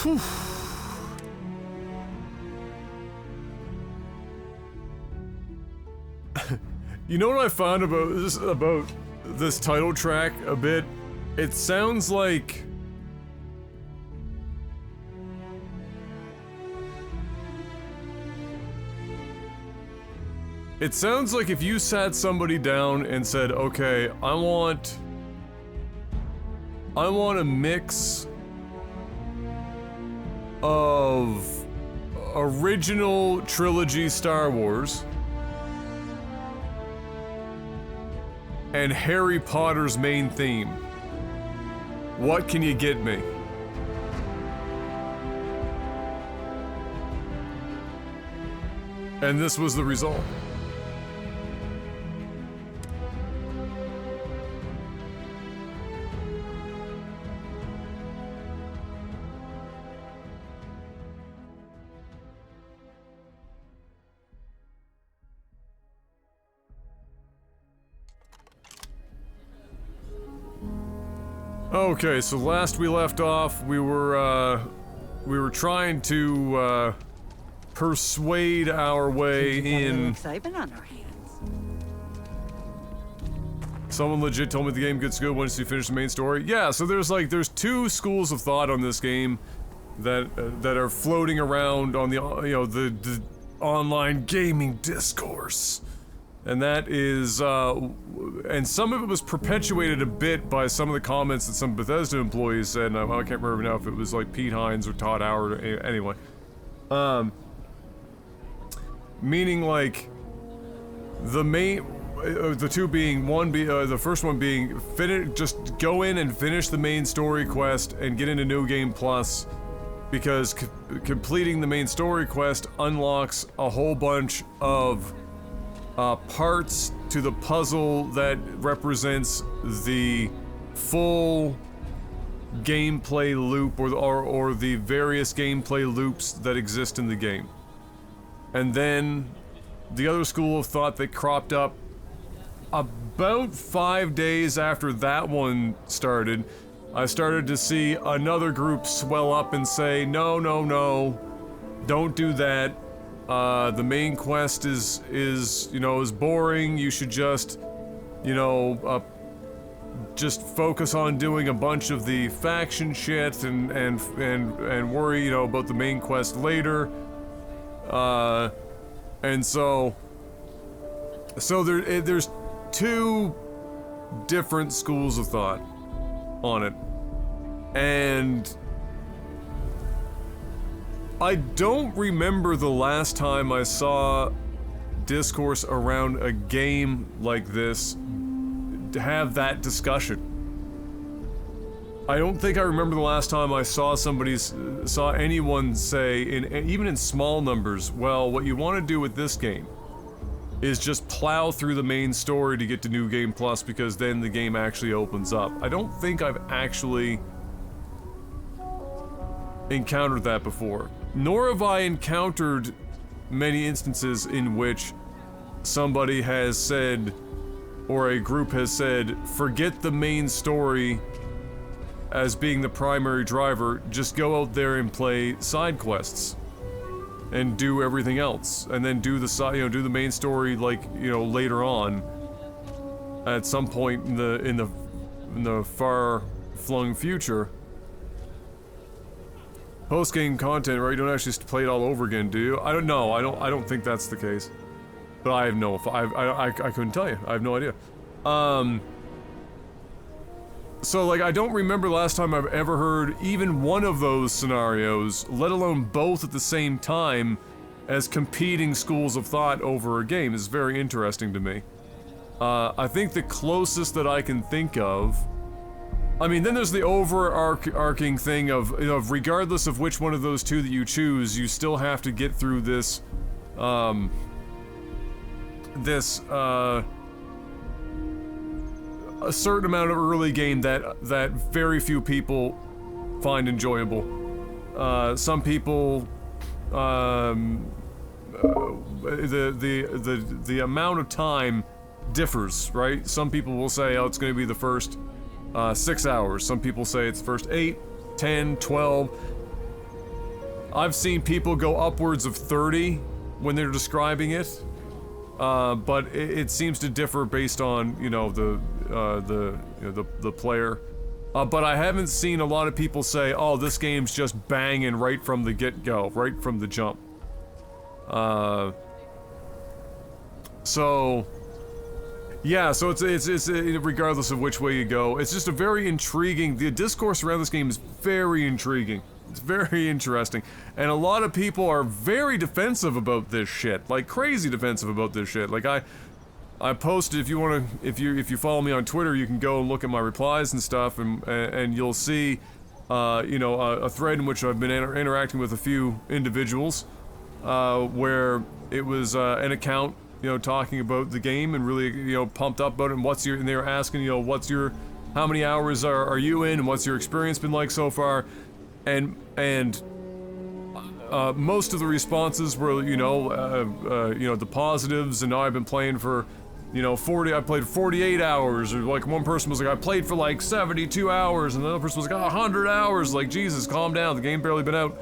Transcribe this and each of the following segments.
Whew. You know what I found about this title track a bit? It sounds like... It sounds like if you sat somebody down and said, okay, I want a mix of original trilogy Star Wars and Harry Potter's main theme. What can you get me? And this was the result. Okay, so last we left off, we were trying to persuade our way in. Excitement on our hands. Someone legit told me the game gets good once you finish the main story. Yeah, so there's two schools of thought on this game that are floating around on the the online gaming discourse. And that is, and some of it was perpetuated a bit by some of the comments that some Bethesda employees said, and I can't remember now if it was like Pete Hines or Todd Howard, anyway. Meaning like, the main, the two being, the first one being, just go in and finish the main story quest and get into New Game Plus, because completing the main story quest unlocks a whole bunch of parts to the puzzle that represents the full gameplay loop or the various gameplay loops that exist in the game. And then the other school of thought that cropped up about 5 days after that one started, I started to see another group swell up and say, no, don't do that. The main quest is boring. You should just, just focus on doing a bunch of the faction shit and worry, about the main quest later. And so there's two different schools of thought on it, and I don't remember the last time I saw discourse around a game like this to have that discussion. I don't think I remember the last time I saw anyone say, even in small numbers, well, what you want to do with this game is just plow through the main story to get to New Game Plus, because then the game actually opens up. I don't think I've actually encountered that before. Nor have I encountered many instances in which somebody has said, or a group has said, forget the main story as being the primary driver, just go out there and play side quests and do everything else, and then do the do the main story later on at some point in the far-flung future. Post-game content, right? You don't actually play it all over again, do you? I don't know. I don't think that's the case. But I have no. I couldn't tell you. I have no idea. So I don't remember the last time I've ever heard even one of those scenarios, let alone both at the same time, as competing schools of thought over a game. Is very interesting to me. I think the closest that I can think of. I mean, then there's the overarching thing of regardless of which one of those two that you choose, you still have to get through this, a certain amount of early game that very few people find enjoyable. Some people, the amount of time differs, right? Some people will say, oh, it's going to be the first 6 hours. Some people say it's the first 8, 10, 12. I've seen people go upwards of 30 when they're describing it, but it seems to differ based on, you know, the player. But I haven't seen a lot of people say, oh, this game's just banging right from the get-go, right from the jump. So yeah, so it's regardless of which way you go, it's just a very intriguing, the discourse around this game is very intriguing. It's very interesting. And a lot of people are very defensive about this shit, like crazy defensive about this shit. Like I posted, if you want to, if you follow me on Twitter, you can go and look at my replies and stuff, and you'll see, you know, a thread in which I've been interacting with a few individuals, where it was an account, you know, talking about the game and really, you know, pumped up about it. And and they were asking, you know, how many hours are you in, and what's your experience been like so far, and most of the responses were, you know, the positives, and now I've been playing for, you know, I played 48 hours, or like one person was like, I played for like 72 hours, and another person was like, 100 hours, like, Jesus, calm down, the game barely been out.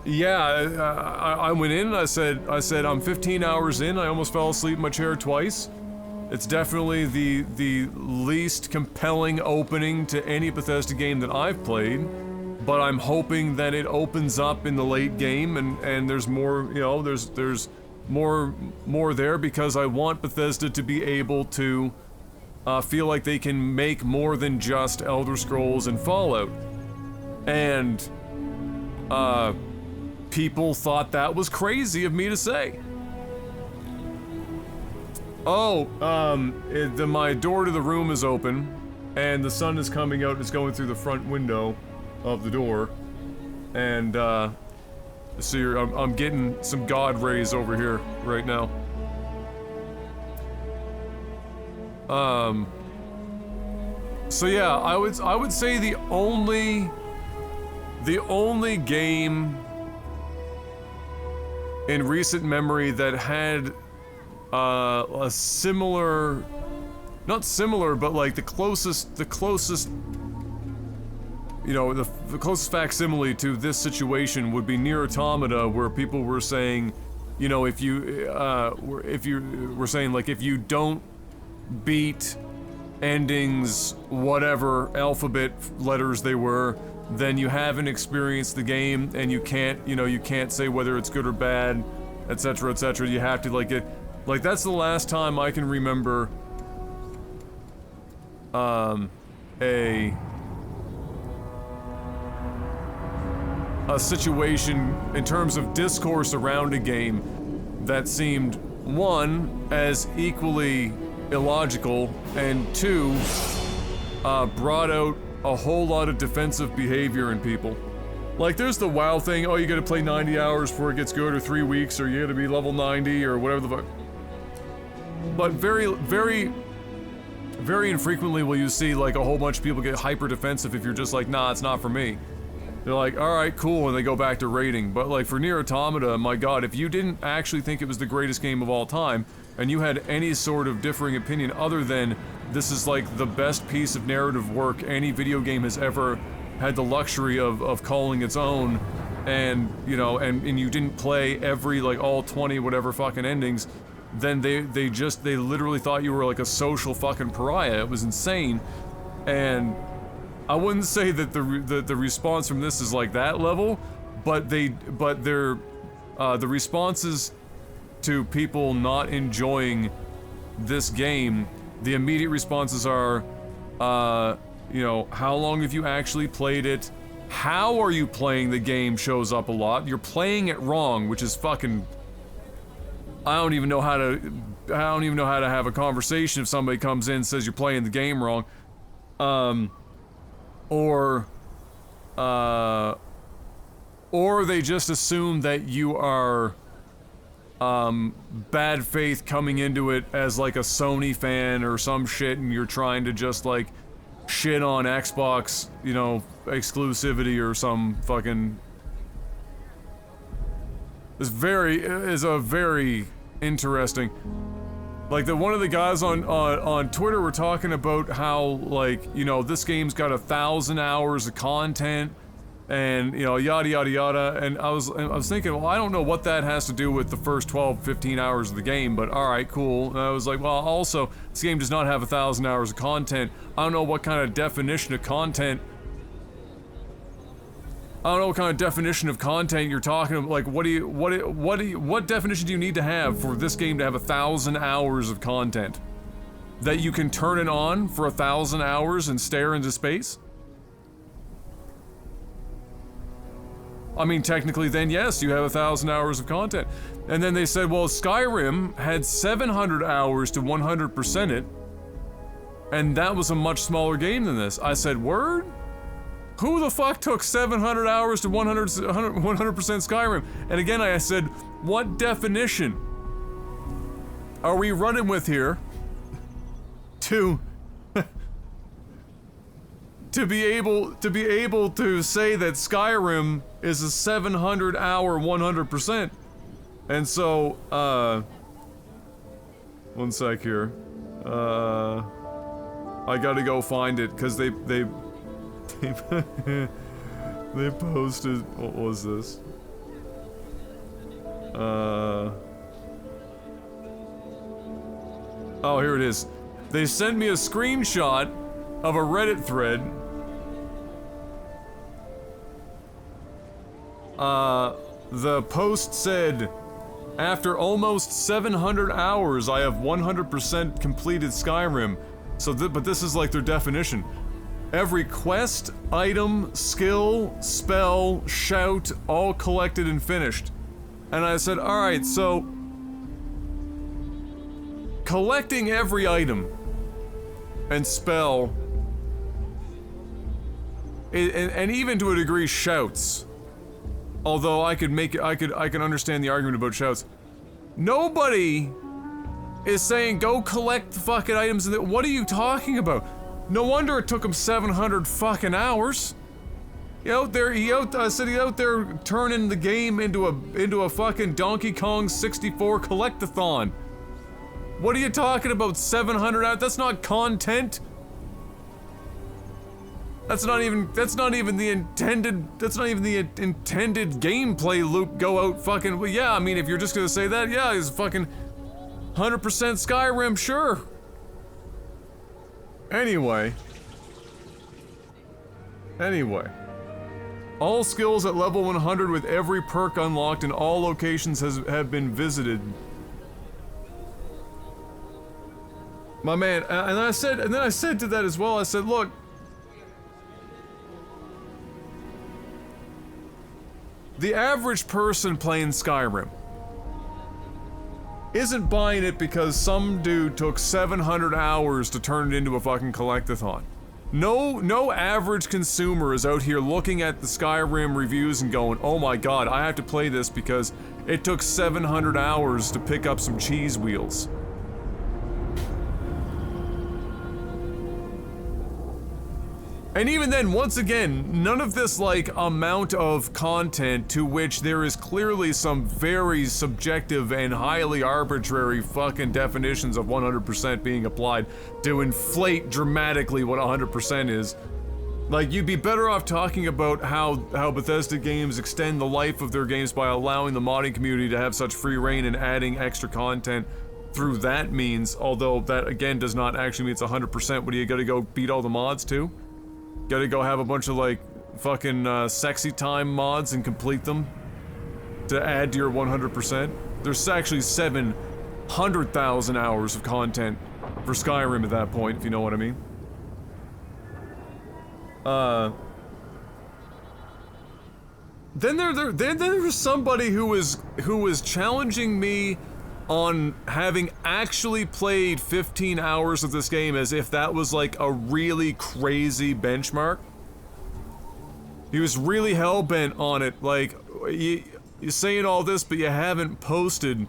Yeah, I went in and I said, I'm 15 hours in, I almost fell asleep in my chair twice. It's definitely the least compelling opening to any Bethesda game that I've played, but I'm hoping that it opens up in the late game and there's more, you know, there's more there, because I want Bethesda to be able to feel like they can make more than just Elder Scrolls and Fallout. And people thought that was crazy of me to say. Oh, my door to the room is open, and the sun is coming out, it's going through the front window of the door, and, so I'm getting some god rays over here right now. So yeah, I would say the only game in recent memory that had a similar, not similar, but like the closest, you know, the closest facsimile to this situation would be Nier Automata, where people were saying, you know, if you were saying, like, if you don't beat endings, whatever alphabet letters they were, then you haven't experienced the game, and you can't, you know, you can't say whether it's good or bad, etc., etc. You have to, like, like, that's the last time I can remember, a situation in terms of discourse around a game that seemed, one, as equally illogical, and two, brought out a whole lot of defensive behavior in people. Like, there's the WoW thing, oh, you gotta play 90 hours before it gets good, or 3 weeks, or you gotta be level 90, or whatever the fuck. But very, very, very infrequently will you see, like, a whole bunch of people get hyper defensive if you're just like, nah, it's not for me. They're like, alright, cool, and they go back to raiding. But, like, for Nier Automata, my god, if you didn't actually think it was the greatest game of all time, and you had any sort of differing opinion other than this is, like, the best piece of narrative work any video game has ever had the luxury of calling its own, and, you know, and you didn't play every, like, all 20 whatever fucking endings, then they literally thought you were, like, a social fucking pariah. It was insane. And I wouldn't say that the response from this is like that level, but the responses to people not enjoying this game, the immediate responses are, you know, how long have you actually played it? How are you playing the game shows up a lot. You're playing it wrong, which is fucking, I don't even know how to have a conversation if somebody comes in and says you're playing the game wrong. Or they just assume that you are, bad faith coming into it as, like, a Sony fan or some shit, and you're trying to just, like, shit on Xbox, you know, exclusivity or some fucking... is a very interesting... Like one of the guys on Twitter were talking about how, like, you know, this game's got 1,000 hours of content, and, you know, yada yada yada, and I was thinking, well, I don't know what that has to do with the first 12, 15 hours of the game, but alright, cool. And I was like, well, also, this game does not have 1,000 hours of content. I don't know what kind of definition of content you're talking about. Like, what definition do you need to have for this game to have 1,000 hours of content? That you can turn it on for 1,000 hours and stare into space? I mean, technically then, yes, you have 1,000 hours of content. And then they said, well, Skyrim had 700 hours to 100% it, and that was a much smaller game than this. I said, word? Who the fuck took 700 hours to 100% Skyrim? And again, I said, what definition are we running with here to be able to say that Skyrim is a 700-hour 100%? And so, one sec here. I gotta go find it, because they posted, what was this? Oh, here it is. They sent me a screenshot of a Reddit thread. The post said, after almost 700 hours, I have 100% completed Skyrim. So, but this is like their definition. Every quest, item, skill, spell, shout, all collected and finished. And I said, alright, so collecting every item and spell, and even to a degree shouts, although I can understand the argument about shouts. Nobody is saying go collect the fucking items. What are you talking about? No wonder it took him 700 fucking hours. I said he's out there turning the game into a fucking Donkey Kong 64 collectathon. What are you talking about, 700 hours? That's not content. That's not even the intended gameplay loop. Go out fucking, well, yeah, I mean, if you're just gonna say that, yeah, it's fucking 100% Skyrim, sure. Anyway. All skills at level 100 with every perk unlocked and all locations have been visited. My man, and then I said to that as well, I said, look, the average person playing Skyrim isn't buying it because some dude took 700 hours to turn it into a fucking collectathon. No average consumer is out here looking at the Skyrim reviews and going, oh my god, I have to play this because it took 700 hours to pick up some cheese wheels. And even then, once again, none of this, like, amount of content to which there is clearly some very subjective and highly arbitrary fucking definitions of 100% being applied to inflate dramatically what 100% is. Like, you'd be better off talking about how Bethesda games extend the life of their games by allowing the modding community to have such free reign and adding extra content through that means, although that, again, does not actually mean it's 100%. What do you gotta go beat all the mods too? Gotta go have a bunch of, like, fucking, sexy time mods and complete them to add to your 100%. There's actually 700,000 hours of content for Skyrim at that point, if you know what I mean. Then there was somebody who was challenging me on having actually played 15 hours of this game as if that was like a really crazy benchmark. He was really hell-bent on it, like, you're saying all this, but you haven't posted,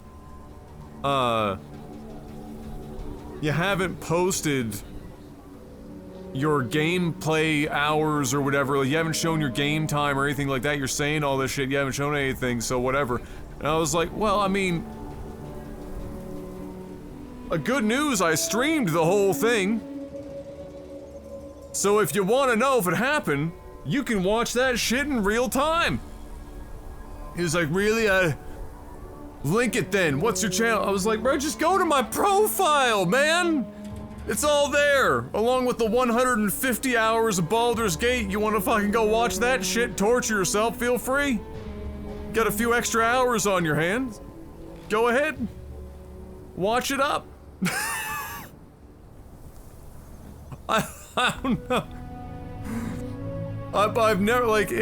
your gameplay hours or whatever. Like, you haven't shown your game time or anything like that. You're saying all this shit, you haven't shown anything, so whatever. And I was like, well, I mean, good news, I streamed the whole thing. So if you want to know if it happened, you can watch that shit in real time. He was like, really? Link it then. What's your channel? I was like, bro, just go to my profile, man. It's all there, along with the 150 hours of Baldur's Gate. You want to fucking go watch that shit, torture yourself, feel free. Got a few extra hours on your hands. Go ahead. Watch it up. I don't know. I've never, like, it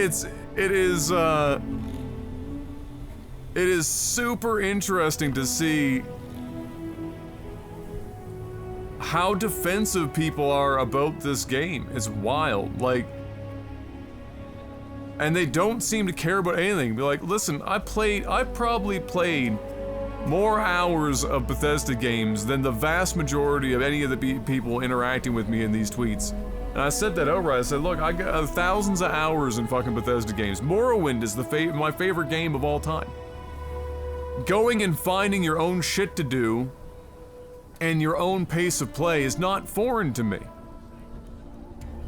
is super interesting to see how defensive people are about this game. It's wild, like, and they don't seem to care about anything. Be like, listen, I probably played more hours of Bethesda games than the vast majority of any of the people interacting with me in these tweets. And I said that outright. I said, look, I got thousands of hours in fucking Bethesda games. Morrowind is my favorite game of all time. Going and finding your own shit to do and your own pace of play is not foreign to me.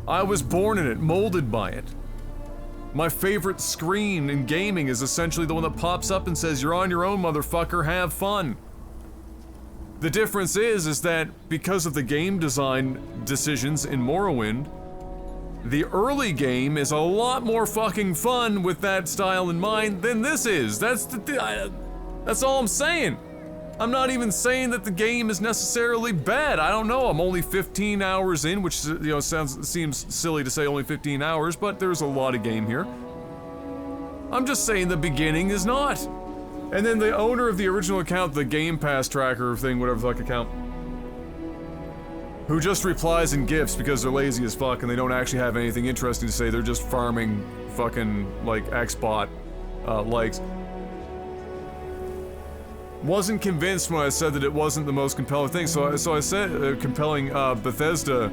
I was born in it, molded by it. My favorite screen in gaming is essentially the one that pops up and says, you're on your own, motherfucker, have fun. The difference is that because of the game design decisions in Morrowind, the early game is a lot more fucking fun with that style in mind than this is. That's all I'm saying. I'm not even saying that the game is necessarily bad. I don't know. I'm only 15 hours in, which, you know, seems silly to say only 15 hours, but there's a lot of game here. I'm just saying the beginning is not. And then the owner of the original account, the Game Pass tracker thing, whatever the fuck account, who just replies in GIFs because they're lazy as fuck and they don't actually have anything interesting to say, they're just farming fucking, like, Xbot likes. Wasn't convinced when I said that it wasn't the most compelling thing, so I said compelling Bethesda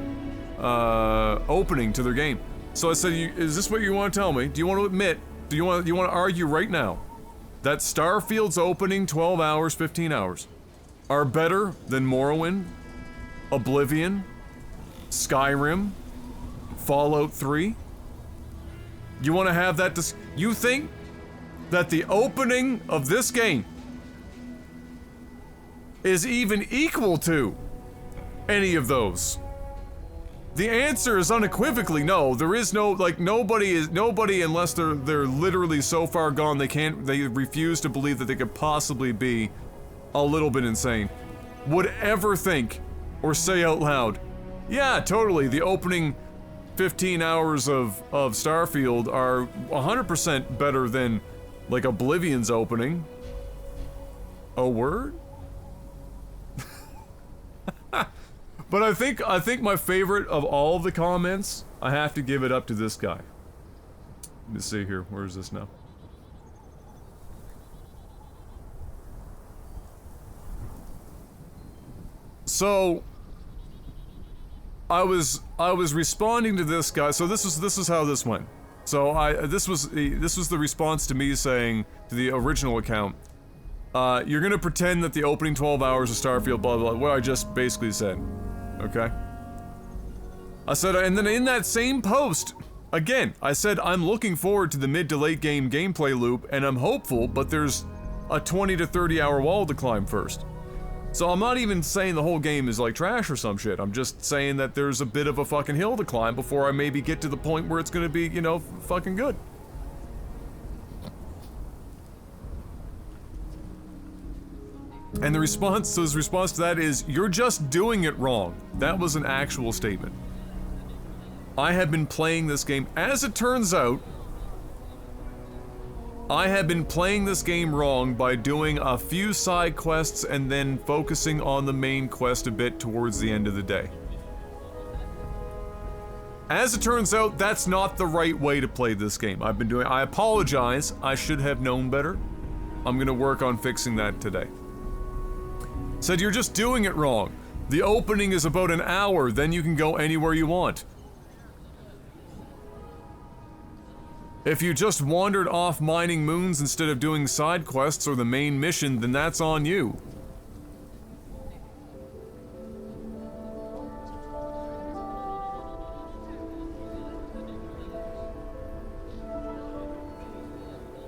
opening to their game. So I said, is this what you want to tell me? Do you want to admit? Do you want to argue right now that Starfield's opening 12 hours, 15 hours are better than Morrowind, Oblivion, Skyrim, Fallout 3? You want to have that? You think that the opening of this game is even equal to any of those? The answer is unequivocally no. There is no, like, nobody unless they're literally so far gone they refuse to believe that they could possibly be a little bit insane, would ever think or say out loud, yeah, totally, the opening 15 hours of Starfield are 100% better than, like, Oblivion's opening. A word? But I think my favorite of all of the comments, I have to give it up to this guy. Let me see here. Where is this now? So I was responding to this guy. So this is how this went. So this was the response to me saying to the original account, you're gonna pretend that the opening 12 hours of Starfield, blah, blah, blah, what I just basically said. Okay? I said, and then in that same post, again, I said, I'm looking forward to the mid to late game gameplay loop, and I'm hopeful, but there's a 20 to 30 hour wall to climb first. So I'm not even saying the whole game is like trash or some shit. I'm just saying that there's a bit of a fucking hill to climb before I maybe get to the point where it's gonna be, you know, fucking good. And the response, so his response to that is, you're just doing it wrong. That was an actual statement. I have been playing this game, as it turns out, I have been playing this game wrong by doing a few side quests and then focusing on the main quest a bit towards the end of the day. As it turns out, that's not the right way to play this game. I apologize, I should have known better. I'm gonna work on fixing that today. Said, you're just doing it wrong. The opening is about an hour, then you can go anywhere you want. If you just wandered off mining moons instead of doing side quests or the main mission, then that's on you.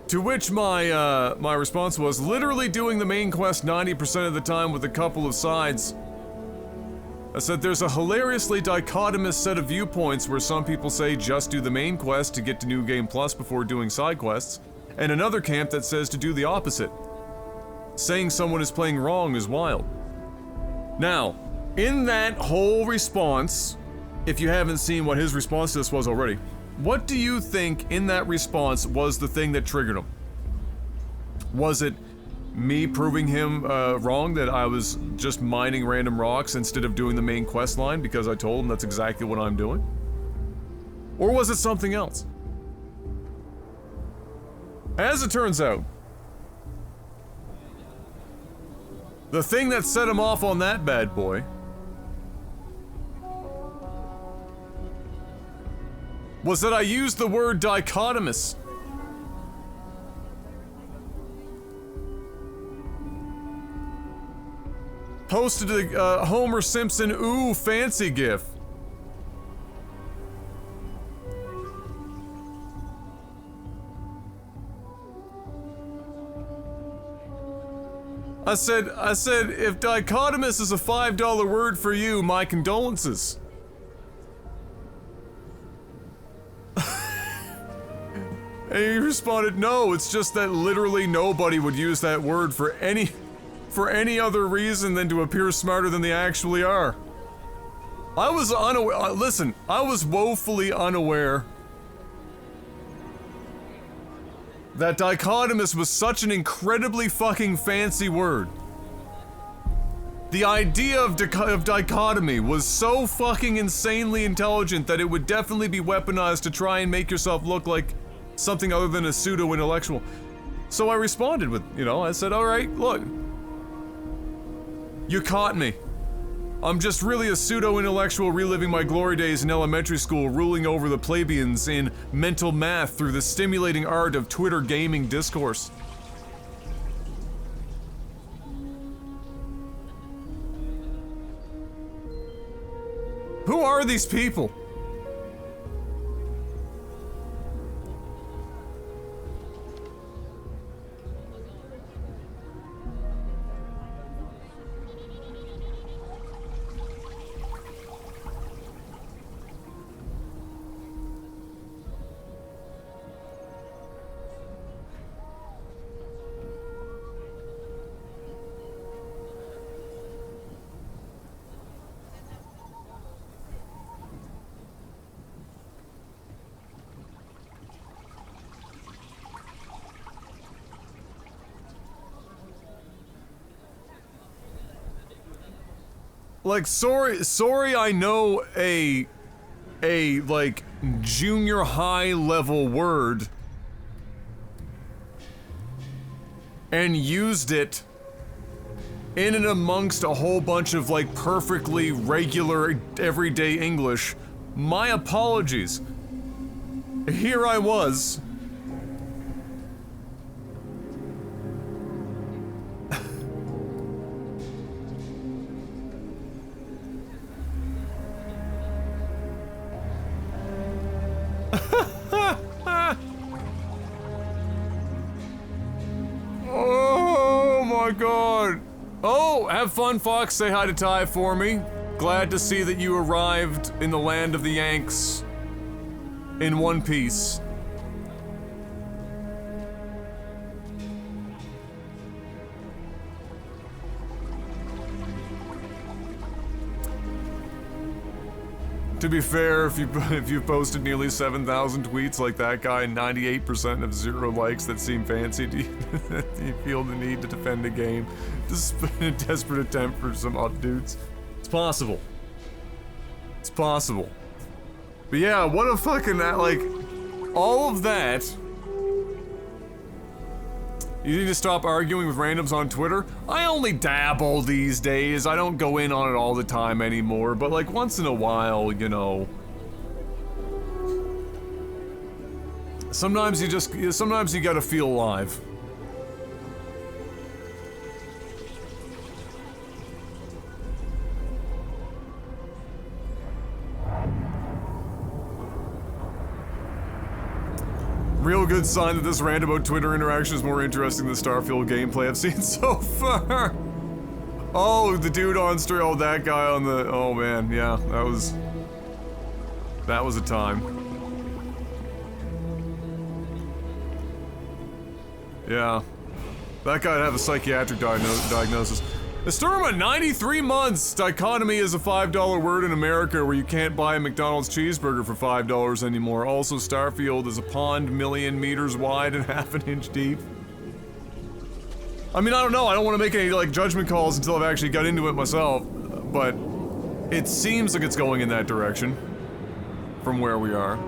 To which my response was, literally doing the main quest 90% of the time with a couple of sides. I said, there's a hilariously dichotomous set of viewpoints where some people say just do the main quest to get to New Game Plus before doing side quests, and another camp that says to do the opposite. Saying someone is playing wrong is wild. Now, in that whole response, if you haven't seen what his response to this was already, what do you think in that response was the thing that triggered him? Was it me proving him wrong, that I was just mining random rocks instead of doing the main quest line because I told him that's exactly what I'm doing? Or was it something else? As it turns out, the thing that set him off on that bad boy was that I used the word dichotomous. Posted a Homer Simpson ooh fancy gif. I said, if dichotomous is a $5 word for you, my condolences. And he responded, no, it's just that literally nobody would use that word for any other reason than to appear smarter than they actually are. I was unaware, listen, I was woefully unaware that dichotomous was such an incredibly fucking fancy word. The idea of dichotomy was so fucking insanely intelligent that it would definitely be weaponized to try and make yourself look like something other than a pseudo-intellectual. So I responded with, I said, alright, look. You caught me. I'm just really a pseudo-intellectual reliving my glory days in elementary school, ruling over the plebeians in mental math through the stimulating art of Twitter gaming discourse. Who are these people? Like, sorry I know a like, junior high level word and used it in and amongst a whole bunch of, like, perfectly regular everyday English. My apologies. Here I was. God. Oh, have fun, Fox. Say hi to Ty for me. Glad to see that you arrived in the land of the Yanks in one piece. To be fair, if you've posted nearly 7,000 tweets like that guy and 98% of 0 likes that seem fancy, do you feel the need to defend a game just in a desperate attempt for some updates? It's possible. It's possible. But yeah, what a fucking, like, all of that. You need to stop arguing with randoms on Twitter? I only dabble these days. I don't go in on it all the time anymore, but like once in a while, sometimes you gotta feel alive. real good sign that this roundabout Twitter interaction is more interesting than Starfield gameplay I've seen so far. Oh, the dude on stream. Oh, that guy on the. Oh man, yeah, that was a time. Yeah, that guy'd have a psychiatric diagnosis. Esturma, 93 months! Dichotomy is a $5 word in America where you can't buy a McDonald's cheeseburger for $5 anymore. Also, Starfield is a pond million meters wide and half an inch deep. I mean, I don't know, I don't want to make any, like, judgment calls until I've actually got into it myself, but it seems like it's going in that direction from where we are.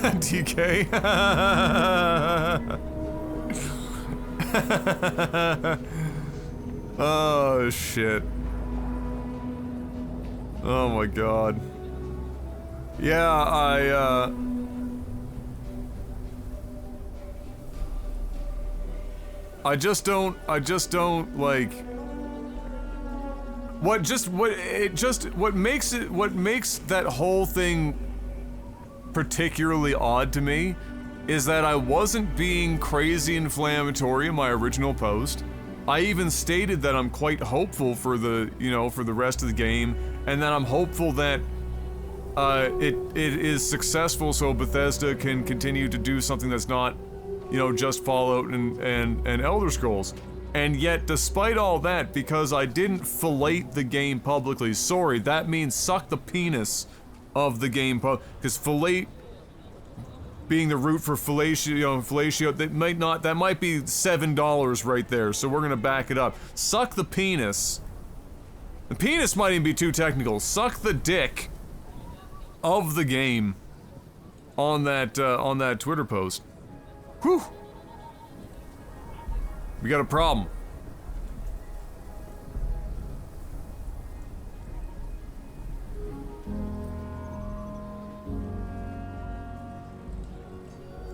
DK. Oh shit. Oh my god. Yeah, I just don't like what makes that whole thing particularly odd to me is that I wasn't being crazy inflammatory in my original post. I even stated that I'm quite hopeful for the, you know, for the rest of the game, and that I'm hopeful that it is successful so Bethesda can continue to do something that's not, you know, just Fallout and Elder Scrolls. And yet, despite all that, because I didn't fillet the game publicly, sorry, that means suck the penis of the game, because fillet being the root for fellatio, that might be $7 right there, so we're gonna back it up. Suck the penis. The penis might even be too technical. Suck the dick of the game on that Twitter post. Whew. We got a problem.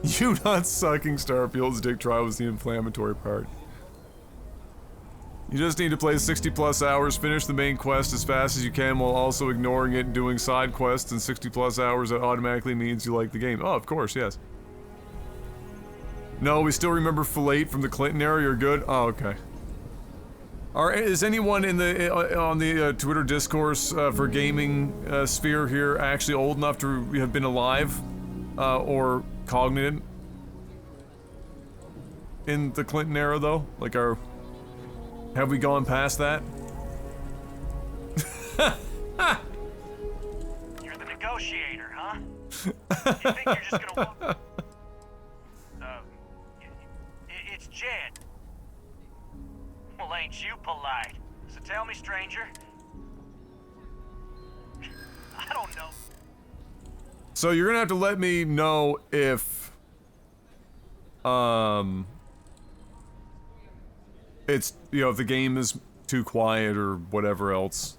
You not sucking Starfield's dick trial was the inflammatory part. You just need to play 60 plus hours, finish the main quest as fast as you can while also ignoring it and doing side quests, and 60 plus hours that automatically means you like the game. Oh, of course, yes. No, we still remember Fillet from the Clinton era, you're good? Oh, okay. Is anyone in the on the Twitter discourse for gaming sphere here actually old enough to have been alive or cognizant in the Clinton era, though? Like, have we gone past that? You're the negotiator, huh? You think you're just gonna walk? It's Jed. Well, ain't you polite? So tell me, stranger. I don't know. So you're gonna have to let me know if, it's, you know, if the game is too quiet or whatever else.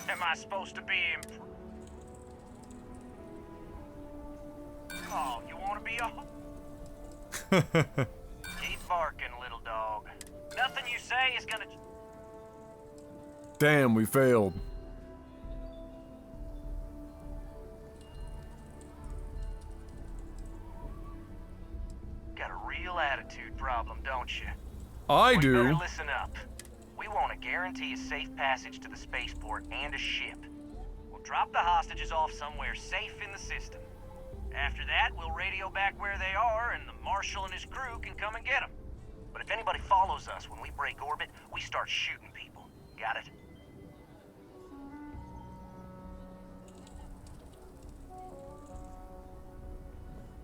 Am I supposed to be Oh, you wanna be a Keep barking, little dog. Nothing you say is gonna... Damn, we failed. Got a real attitude problem, don't you? I do. Better listen up. We want to guarantee a safe passage to the spaceport and a ship. We'll drop the hostages off somewhere safe in the system. After that, we'll radio back where they are, and the Marshal and his crew can come and get them. But if anybody follows us when we break orbit, we start shooting people. Got it?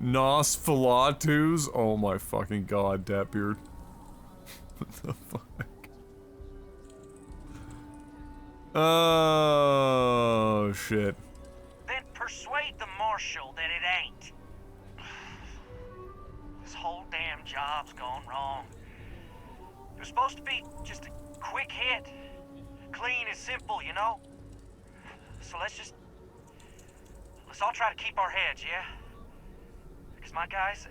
Nosfalatus? Oh my fucking god, Datbeard. What the fuck? Oh, shit. Then persuade the Marshal that it ain't. This whole damn job's gone wrong. It was supposed to be just a quick hit. clean is simple, you know? So let's all try to keep our heads, yeah? Because my guys,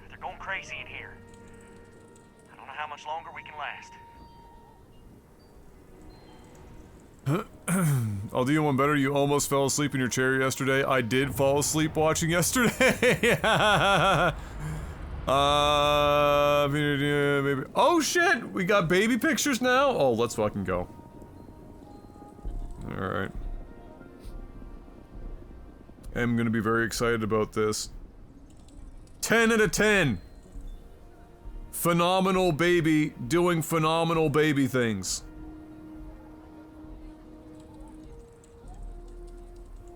they're going crazy in here. I don't know how much longer we can last. I'll do you one better. You almost fell asleep in your chair yesterday. I did fall asleep watching yesterday. Maybe. Oh shit! We got baby pictures now? Oh, let's fucking go. Alright. I'm gonna be very excited about this. 10 out of 10! Phenomenal baby doing phenomenal baby things.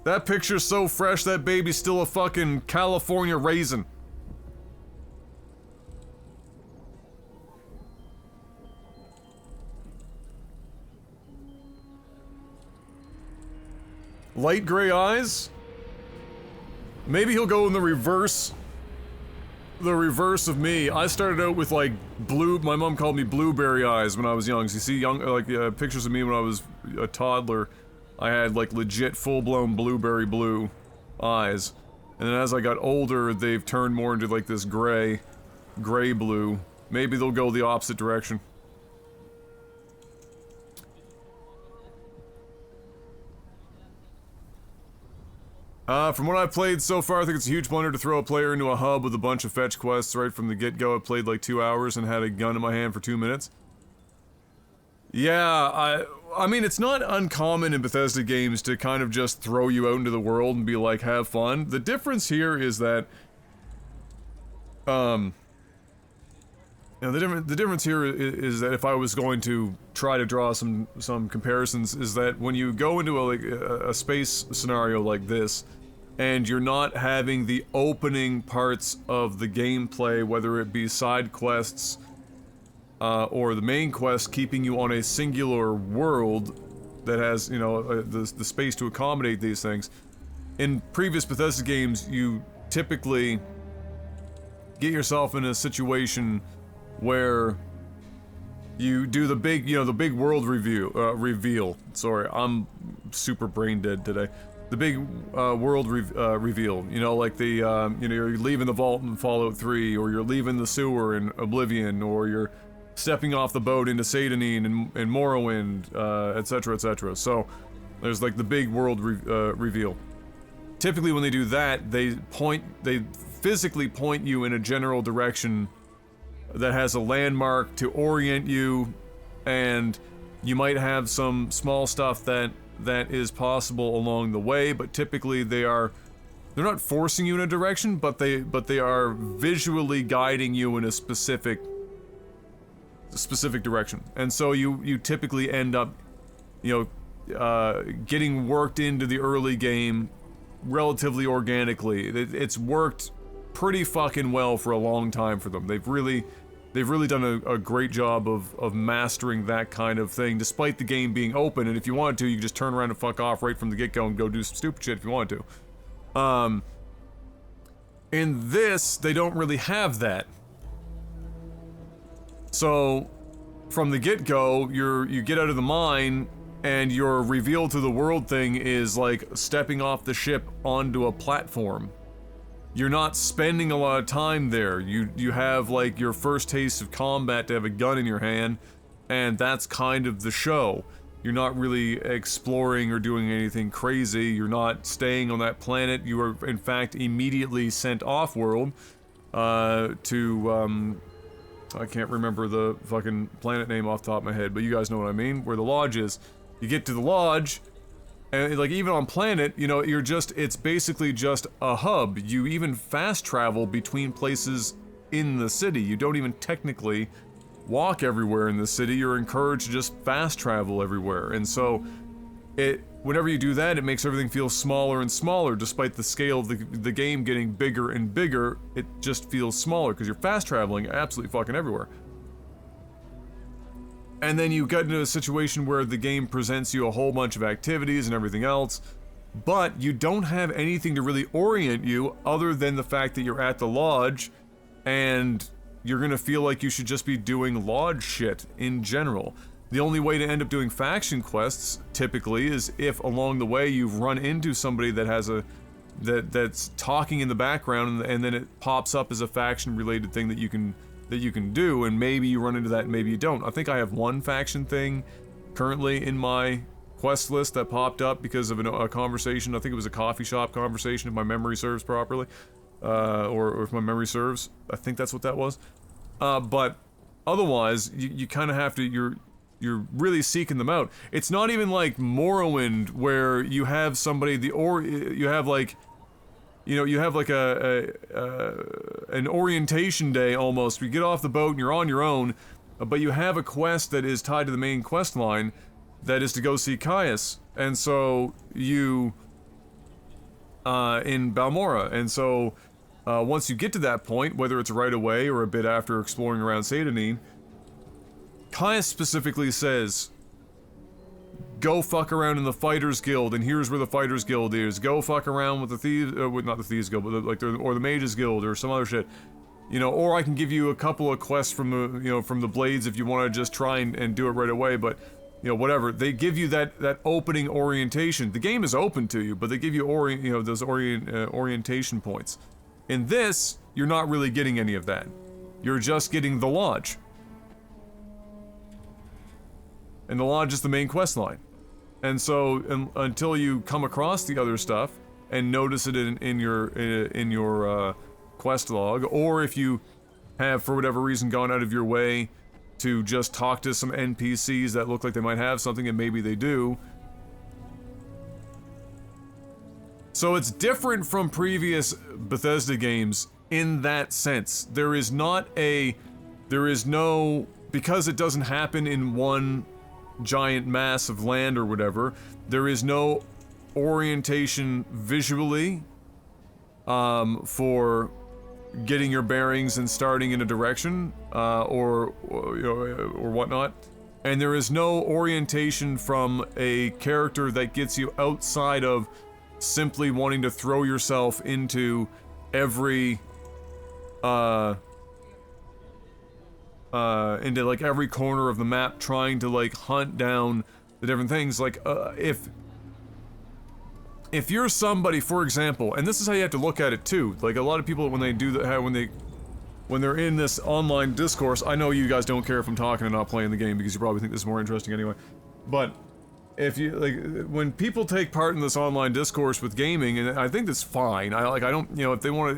That picture's so fresh, that baby's still a fucking California raisin. Light gray eyes? Maybe he'll go in the reverse. The reverse of me. I started out with like blue, my mom called me blueberry eyes when I was young. So you see pictures of me when I was a toddler. I had like legit full-blown blueberry blue eyes. And then as I got older, they've turned more into like this gray blue. Maybe they'll go the opposite direction. From what I've played so far, I think it's a huge blunder to throw a player into a hub with a bunch of fetch quests right from the get-go. I played like 2 hours and had a gun in my hand for 2 minutes. Yeah, I mean, it's not uncommon in Bethesda games to kind of just throw you out into the world and be like, have fun. The difference here is that, you know, the difference here is that if I was going to try to draw some comparisons, is that when you go into a space scenario like this, and you're not having the opening parts of the gameplay, whether it be side quests, or the main quest keeping you on a singular world that has, you know, the space to accommodate these things. In previous Bethesda games, you typically get yourself in a situation where you do the big, you know, the big world reveal. Sorry, I'm super brain dead today. The big world reveal, you know, like the, you know, you're leaving the vault in Fallout 3, or you're leaving the sewer in Oblivion, or you're stepping off the boat into Satanin and Morrowind, etc., etc. So, there's like the big world reveal. Typically when they do that, they physically point you in a general direction that has a landmark to orient you, and you might have some small stuff that is possible along the way, but typically they're not forcing you in a direction, but they are visually guiding you in a specific direction. And so you typically end up, you know, getting worked into the early game relatively organically. It's worked pretty fucking well for a long time for them. They've really done a great job of mastering that kind of thing, despite the game being open, and if you wanted to, you could just turn around and fuck off right from the get-go and go do some stupid shit if you wanted to. In this, they don't really have that. So, from the get-go, you get out of the mine, and your reveal to the world thing is like stepping off the ship onto a platform. You're not spending a lot of time there. You have like your first taste of combat to have a gun in your hand, and that's kind of the show. You're not really exploring or doing anything crazy. You're not staying on that planet. You are in fact immediately sent off-world to I can't remember the fucking planet name off the top of my head, but you guys know what I mean, where the lodge is. You get to the lodge, and like even on planet, you know, it's basically just a hub. You even fast travel between places in the city. You don't even technically walk everywhere in the city. You're encouraged to just fast travel everywhere. And so whenever you do that, it makes everything feel smaller and smaller. Despite the scale of the game getting bigger and bigger, it just feels smaller because you're fast traveling absolutely fucking everywhere. And then you get into a situation where the game presents you a whole bunch of activities and everything else, but you don't have anything to really orient you other than the fact that you're at the lodge, and you're gonna feel like you should just be doing lodge shit in general. The only way to end up doing faction quests, typically, is if along the way you've run into somebody that has that's talking in the background, and then it pops up as a faction-related thing that you can do, and maybe you run into that and maybe you don't. I think I have one faction thing currently in my quest list that popped up because of a conversation. I think it was a coffee shop conversation, if my memory serves properly. Or if my memory serves. I think that's what that was. But otherwise, you kind of have to, you're really seeking them out. It's not even like Morrowind, where you have somebody, you have like an orientation day almost. You get off the boat and you're on your own, but you have a quest that is tied to the main quest line, that is to go see Caius. And so you, in Balmora, and so once you get to that point, whether it's right away or a bit after exploring around Seydanine, Caius specifically says, go fuck around in the Fighters Guild, and here's where the Fighters Guild is. Go fuck around with the Thieves, not the Thieves Guild, but or the Mages Guild, or some other shit. You know, or I can give you a couple of quests from the, from the Blades if you want to just try and do it right away, but, whatever. They give you that opening orientation. The game is open to you, but they give you those orientation points. In this, you're not really getting any of that. You're just getting the Lodge. And the Lodge is the main quest line. And so, until you come across the other stuff and notice it in your quest log, or if you have, for whatever reason, gone out of your way to just talk to some NPCs that look like they might have something, and maybe they do. So it's different from previous Bethesda games in that sense. There is no, because it doesn't happen in one giant mass of land or whatever, there is no orientation visually for getting your bearings and starting in a direction or whatnot, and there is no orientation from a character that gets you outside of simply wanting to throw yourself into every into like every corner of the map, trying to like hunt down the different things. Like if you're somebody, for example, and this is how you have to look at it too, like a lot of people when they do that, when they're in this online discourse, I know you guys don't care if I'm talking and not playing the game because you probably think this is more interesting anyway, but if you, like, when people take part in this online discourse with gaming, and I think that's fine, I don't, if they want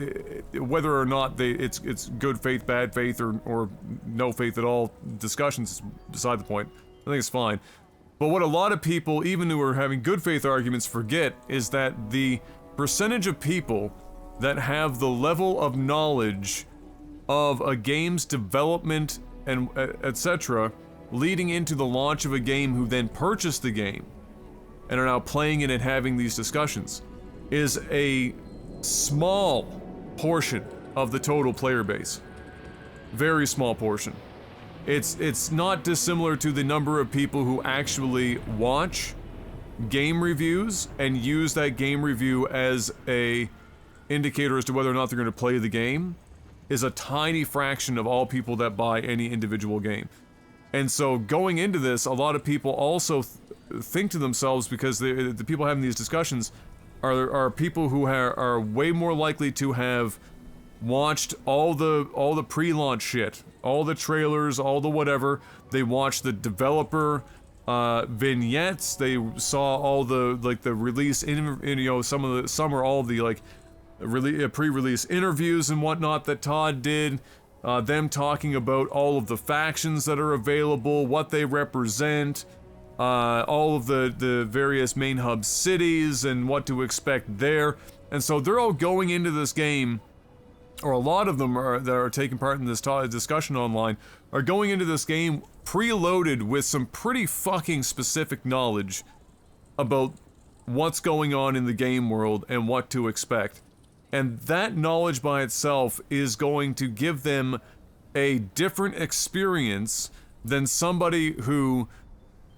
to, whether or not it's good faith, bad faith, or no faith at all, discussions beside the point, I think it's fine. But what a lot of people, even who are having good faith arguments, forget is that the percentage of people that have the level of knowledge of a game's development and etc., leading into the launch of a game, who then purchase the game and are now playing it and having these discussions, is a small portion of the total player base. Very small portion. It's not dissimilar to the number of people who actually watch game reviews and use that game review as a indicator as to whether or not they're going to play the game, is a tiny fraction of all people that buy any individual game. And so going into this, a lot of people also think to themselves, because the people having these discussions are people who are way more likely to have watched all the pre-launch shit, all the trailers, all the whatever. They watched the developer vignettes. They saw all the the release some or all of the pre-release interviews and whatnot that Todd did. Them talking about all of the factions that are available, what they represent, all of the various main hub cities and what to expect there. And so they're all going into this game, or a lot of them that are taking part in this discussion online, are going into this game preloaded with some pretty fucking specific knowledge about what's going on in the game world and what to expect. And that knowledge by itself is going to give them a different experience than somebody who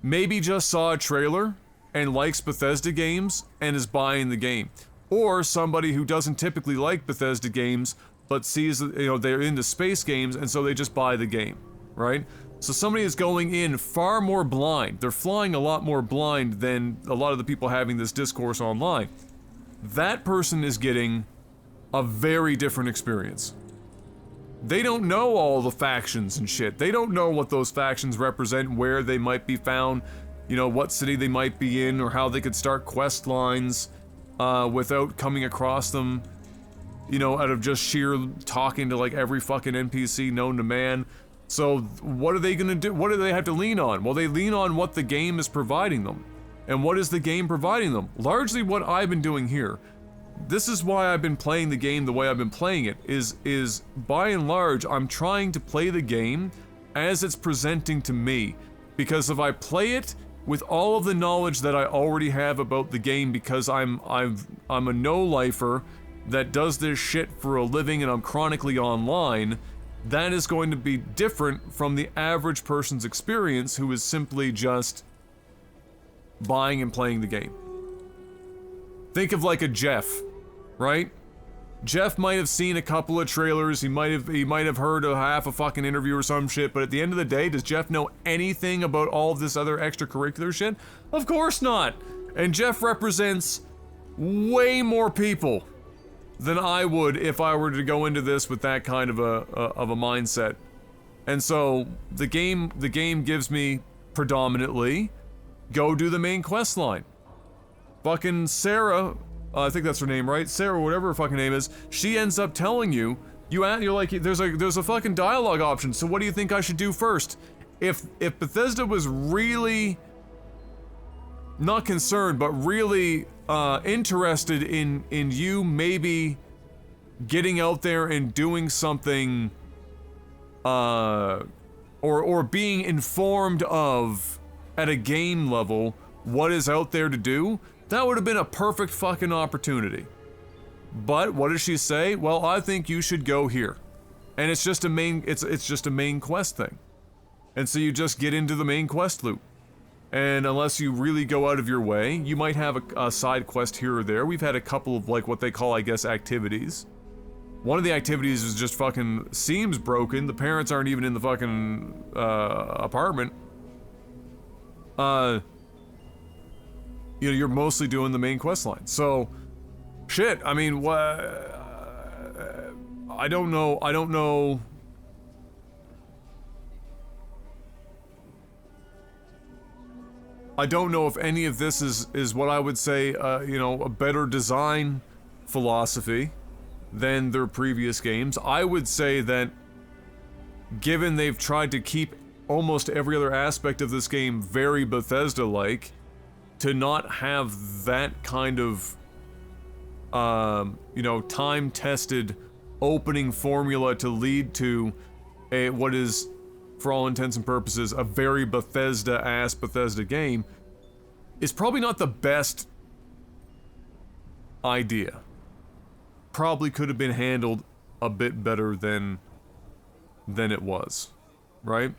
maybe just saw a trailer and likes Bethesda games and is buying the game. Or somebody who doesn't typically like Bethesda games but sees, they're into space games and so they just buy the game, right? So somebody is going in far more blind. They're flying a lot more blind than a lot of the people having this discourse online. That person is getting a very different experience. They don't know all the factions and shit. They don't know what those factions represent, where they might be found, you know, what city they might be in, or how they could start quest lines without coming across them, you know, out of just sheer talking to like every fucking NPC known to man. So what are they gonna do? What do they have to lean on? Well, they lean on what the game is providing them. And what is the game providing them? Largely what I've been doing here. This is why I've been playing the game the way I've been playing it, is by and large, I'm trying to play the game as it's presenting to me. Because if I play it with all of the knowledge that I already have about the game, because I'm a no-lifer that does this shit for a living and I'm chronically online, that is going to be different from the average person's experience who is simply just buying and playing the game. Think of like a Jeff, right? Jeff might have seen a couple of trailers, he might have heard a half a fucking interview or some shit, but at the end of the day, does Jeff know anything about all of this other extracurricular shit? Of course not. And Jeff represents way more people than I would if I were to go into this with that kind of a mindset. And so the game gives me predominantly go do the main quest line. Fucking Sarah, I think that's her name, right? Sarah, whatever her fucking name is, she ends up telling you're like, there's a fucking dialogue option, so what do you think I should do first? If Bethesda was really not concerned, but really interested in you maybe getting out there and doing something, or being informed of at a game level what is out there to do, that would have been a perfect fucking opportunity. But what does she say? Well, I think you should go here. And it's just a main quest thing. And so you just get into the main quest loop. And unless you really go out of your way, you might have a side quest here or there. We've had a couple of like what they call, I guess, activities. One of the activities is just fucking seems broken. The parents aren't even in the fucking apartment. You know, you're mostly doing the main quest line. So, shit, I mean, I don't know. I don't know if any of this is what I would say, you know, a better design philosophy than their previous games. I would say that, given they've tried to keep almost every other aspect of this game very Bethesda-like, to not have that kind of, you know, time-tested opening formula to lead to what is, for all intents and purposes, a very Bethesda-ass Bethesda game, is probably not the best idea. Probably could have been handled a bit better than it was, right?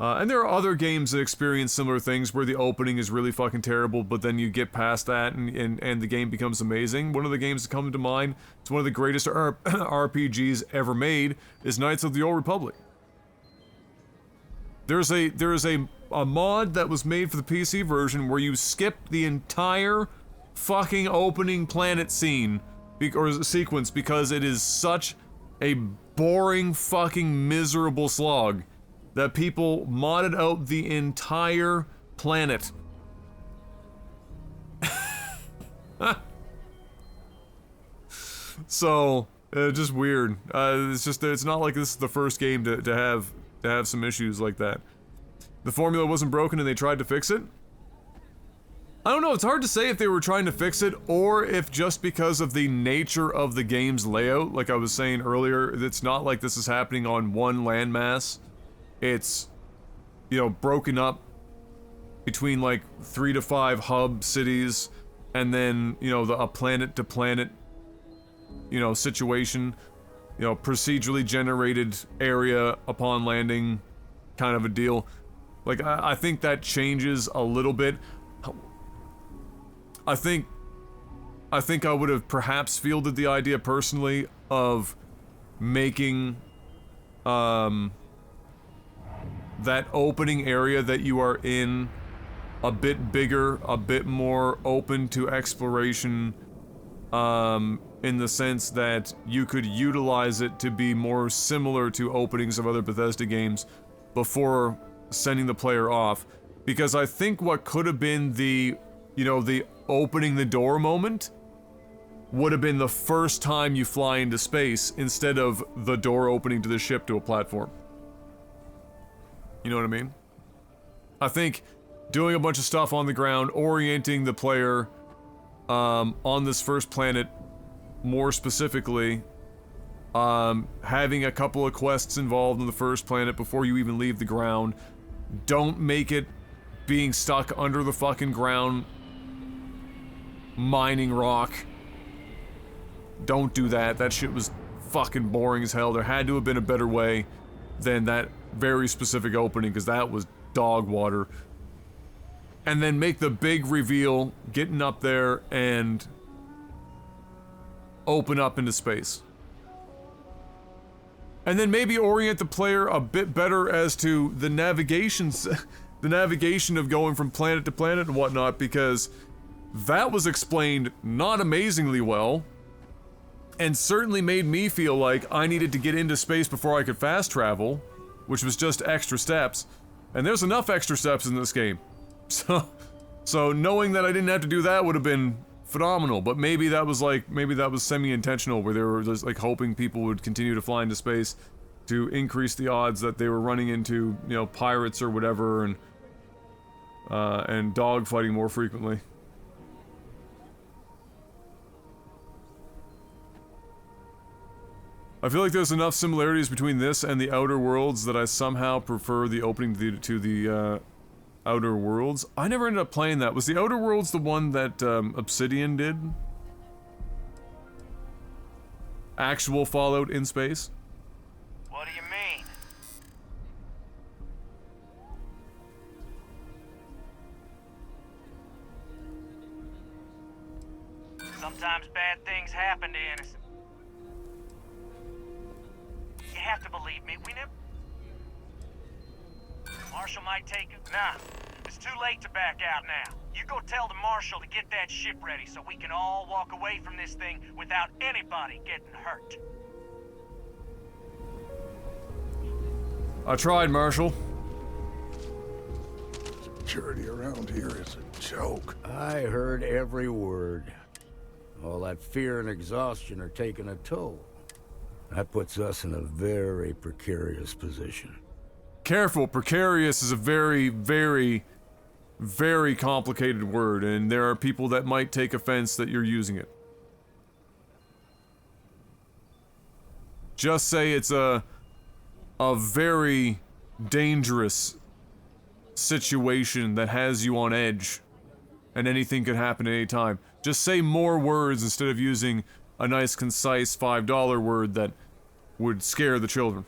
And there are other games that experience similar things where the opening is really fucking terrible, but then you get past that and the game becomes amazing. One of the games that come to mind, it's one of the greatest RPGs ever made, is Knights of the Old Republic. There is a mod that was made for the PC version where you skip the entire fucking opening planet scene or sequence because it is such a boring fucking miserable slog that people modded out the entire planet. So, just weird. It's not like this is the first game to have some issues like that. The formula wasn't broken and they tried to fix it? I don't know, it's hard to say if they were trying to fix it or if just because of the nature of the game's layout, like I was saying earlier, it's not like this is happening on one landmass. It's, you know, broken up between like 3 to 5 hub cities and then, you know, a planet to planet, you know, situation, you know, procedurally generated area upon landing kind of a deal. Like, I think that changes a little bit. I think I would have perhaps fielded the idea personally of making, that opening area that you are in a bit bigger, a bit more open to exploration, in the sense that you could utilize it to be more similar to openings of other Bethesda games before sending the player off. Because I think what could have been the, you know, the opening the door moment would have been the first time you fly into space instead of the door opening to the ship to a platform. You know what I mean? I think doing a bunch of stuff on the ground, orienting the player on this first planet more specifically, having a couple of quests involved on the first planet before you even leave the ground. Don't make it being stuck under the fucking ground mining rock. Don't do that. That shit was fucking boring as hell. There had to have been a better way than that very specific opening, because that was dog water. And then make the big reveal, getting up there and open up into space. And then maybe orient the player a bit better as to the navigation of going from planet to planet and whatnot, because that was explained not amazingly well, and certainly made me feel like I needed to get into space before I could fast travel, which was just extra steps. And there's enough extra steps in this game. So knowing that I didn't have to do that would have been phenomenal, but maybe that was semi-intentional, where they were just like hoping people would continue to fly into space to increase the odds that they were running into, you know, pirates or whatever, and dogfighting more frequently. I feel like there's enough similarities between this and the Outer Worlds that I somehow prefer the opening to the Outer Worlds. I never ended up playing that. Was the Outer Worlds the one that Obsidian did? Actual Fallout in space? What do you mean? Sometimes bad things happen to innocent. You have to believe me, we never... Marshal might take it. Nah, it's too late to back out now. You go tell the Marshal to get that ship ready so we can all walk away from this thing without anybody getting hurt. I tried, Marshal. Security around here is a joke. I heard every word. All that fear and exhaustion are taking a toll. That puts us in a very precarious position. Careful, precarious is a very, very, very complicated word, and there are people that might take offense that you're using it. Just say it's a very dangerous situation that has you on edge, and anything could happen at any time. Just say more words instead of using a nice, concise $5 word that would scare the children.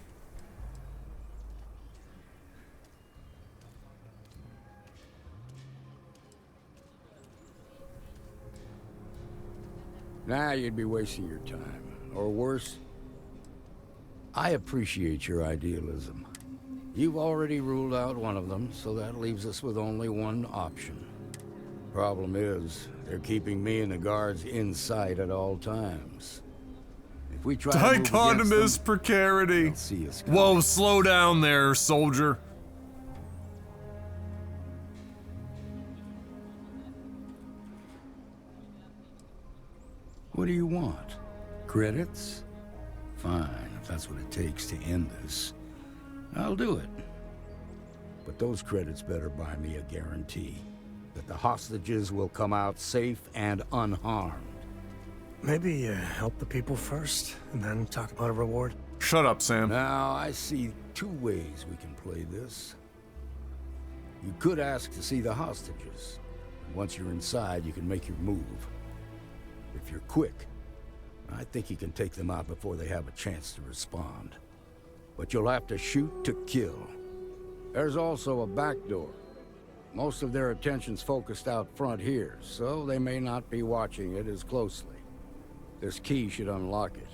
Nah, you'd be wasting your time. Or worse, I appreciate your idealism. You've already ruled out one of them, so that leaves us with only one option. Problem is, they're keeping me and the guards in sight at all times. If we try to move Dichotomous against them, precarity. they'll see us coming. Whoa, slow down there, soldier. What do you want? Credits? Fine, if that's what it takes to end this. I'll do it. But those credits better buy me a guarantee that the hostages will come out safe and unharmed. Maybe help the people first, and then talk about a reward. Shut up, Sam. Now, I see two ways we can play this. You could ask to see the hostages. Once you're inside, you can make your move. If you're quick, I think you can take them out before they have a chance to respond. But you'll have to shoot to kill. There's also a back door. Most of their attention's focused out front here, so they may not be watching it as closely. This key should unlock it.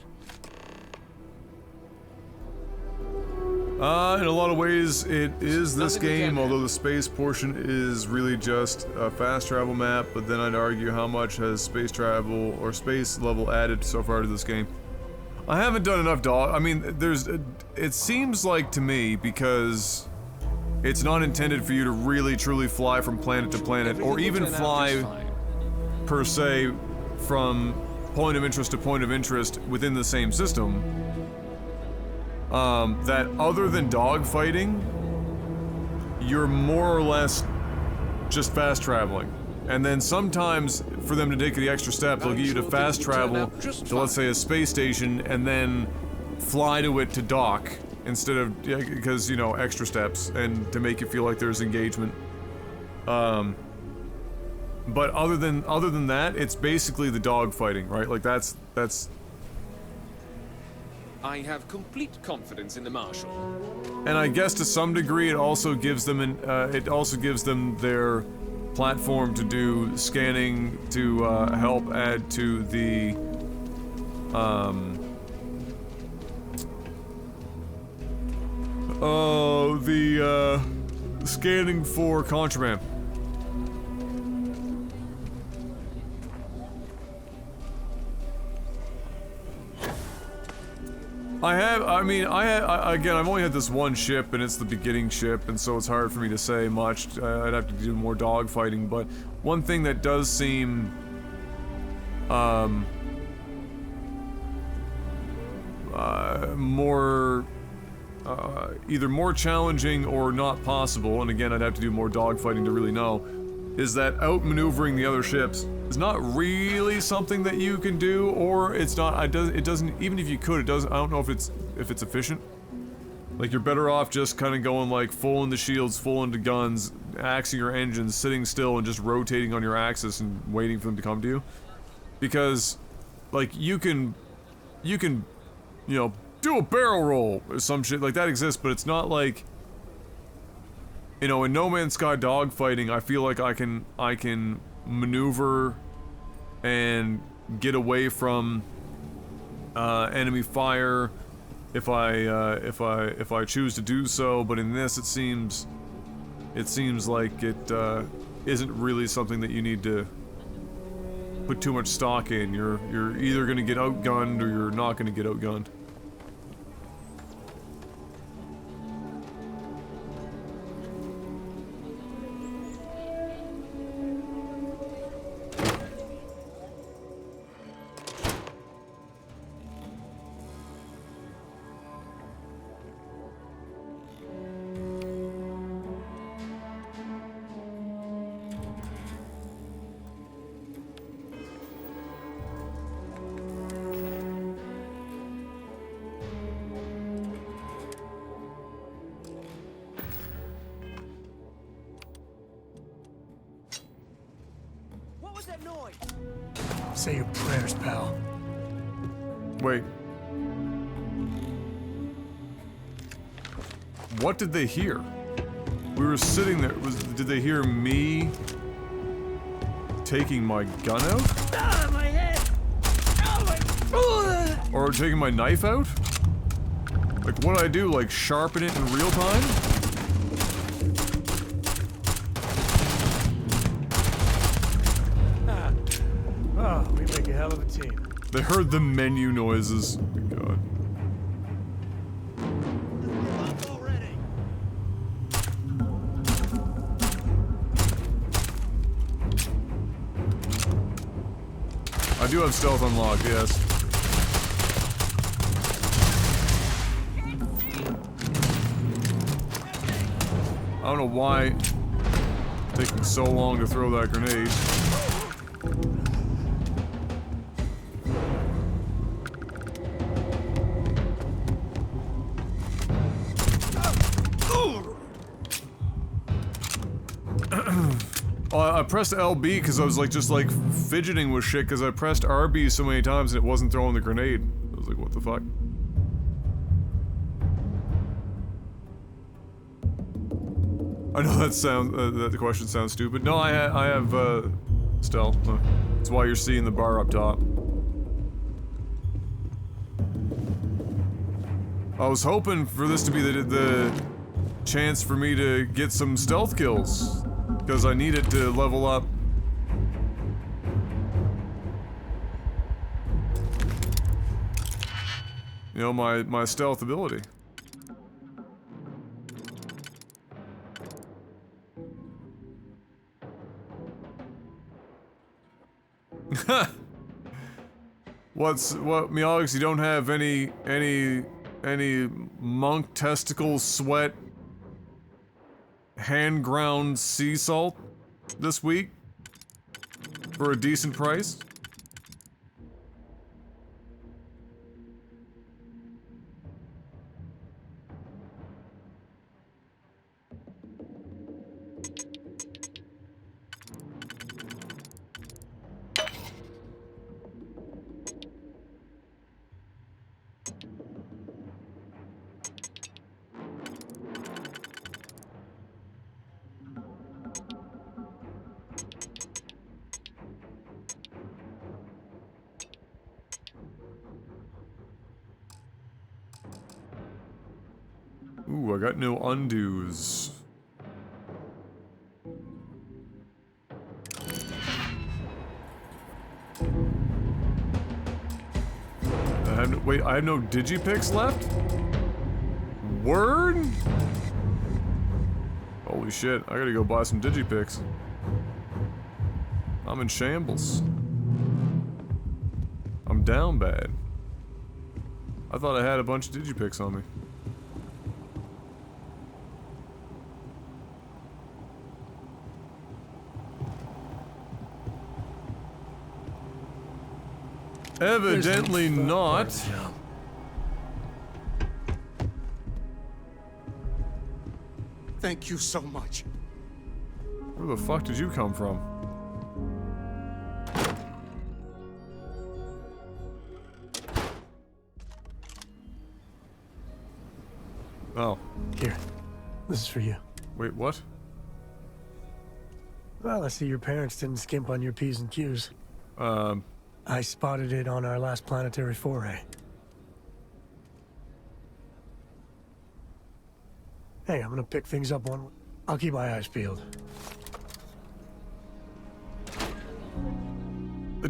In a lot of ways, it is this game, although the space portion is really just a fast travel map, but then I'd argue how much has space travel or space level added so far to this game. I haven't done enough I mean, it seems like to me, because it's not intended for you to really truly fly from planet to planet, or even fly, per se, from point of interest to point of interest within the same system. That other than dogfighting, you're more or less just fast traveling. And then sometimes, for them to take the extra step, they'll get you to fast travel to, let's say, a space station, and then fly to it to dock, instead of, yeah, because, you know, extra steps, and to make you feel like there's engagement. But other than that, it's basically the dogfighting, right? Like, that's... I have complete confidence in the Marshal. And I guess to some degree it also gives them their platform to do scanning to help add to the scanning for contraband. Again, I've only had this one ship, and it's the beginning ship, and so it's hard for me to say much. I'd have to do more dogfighting, but one thing that does seem, either more challenging or not possible, and again, I'd have to do more dogfighting to really know, is that outmaneuvering the other ships is not really something that you can do, or it's not. It doesn't. Even if you could, it doesn't. I don't know if it's efficient. Like, you're better off just kind of going like full into shields, full into guns, axing your engines, sitting still, and just rotating on your axis and waiting for them to come to you. Because, like, you can, you know, do a barrel roll or some shit like that exists, but it's not like. You know, in No Man's Sky dogfighting, I feel like I can maneuver and get away from enemy fire if I choose to do so. But in this, it seems like it isn't really something that you need to put too much stock in. You're either gonna get outgunned or you're not gonna get outgunned. Say your prayers, pal. Wait. What did they hear? We were sitting there. Did they hear me taking my gun out? Ah, my head! Oh, my... Or taking my knife out? Like, what do I do? Like, sharpen it in real time? Oh, we make a hell of a team. They heard the menu noises. Oh my god. I do have stealth unlocked, yes. I don't know why it's taking so long to throw that grenade. I pressed LB because I was like just like fidgeting with shit because I pressed RB so many times and it wasn't throwing the grenade. I was like, what the fuck? I know that the question sounds stupid. No, I have stealth. That's why you're seeing the bar up top. I was hoping for this to be the chance for me to get some stealth kills, because I need it to level up. You know, my stealth ability. What, Meowix, you don't have any monk testicle sweat hand ground sea salt this week for a decent price? Ooh, I got no undos. Wait, I have no digipicks left? Word? Holy shit, I gotta go buy some digipicks. I'm in shambles. I'm down bad. I thought I had a bunch of digipicks on me. Evidently not. Thank you so much. Where the fuck did you come from? Oh. Here. This is for you. Wait, what? Well, I see your parents didn't skimp on your P's and Q's. I spotted it on our last planetary foray. Hey, I'm gonna pick things up one. I'll keep my eyes peeled.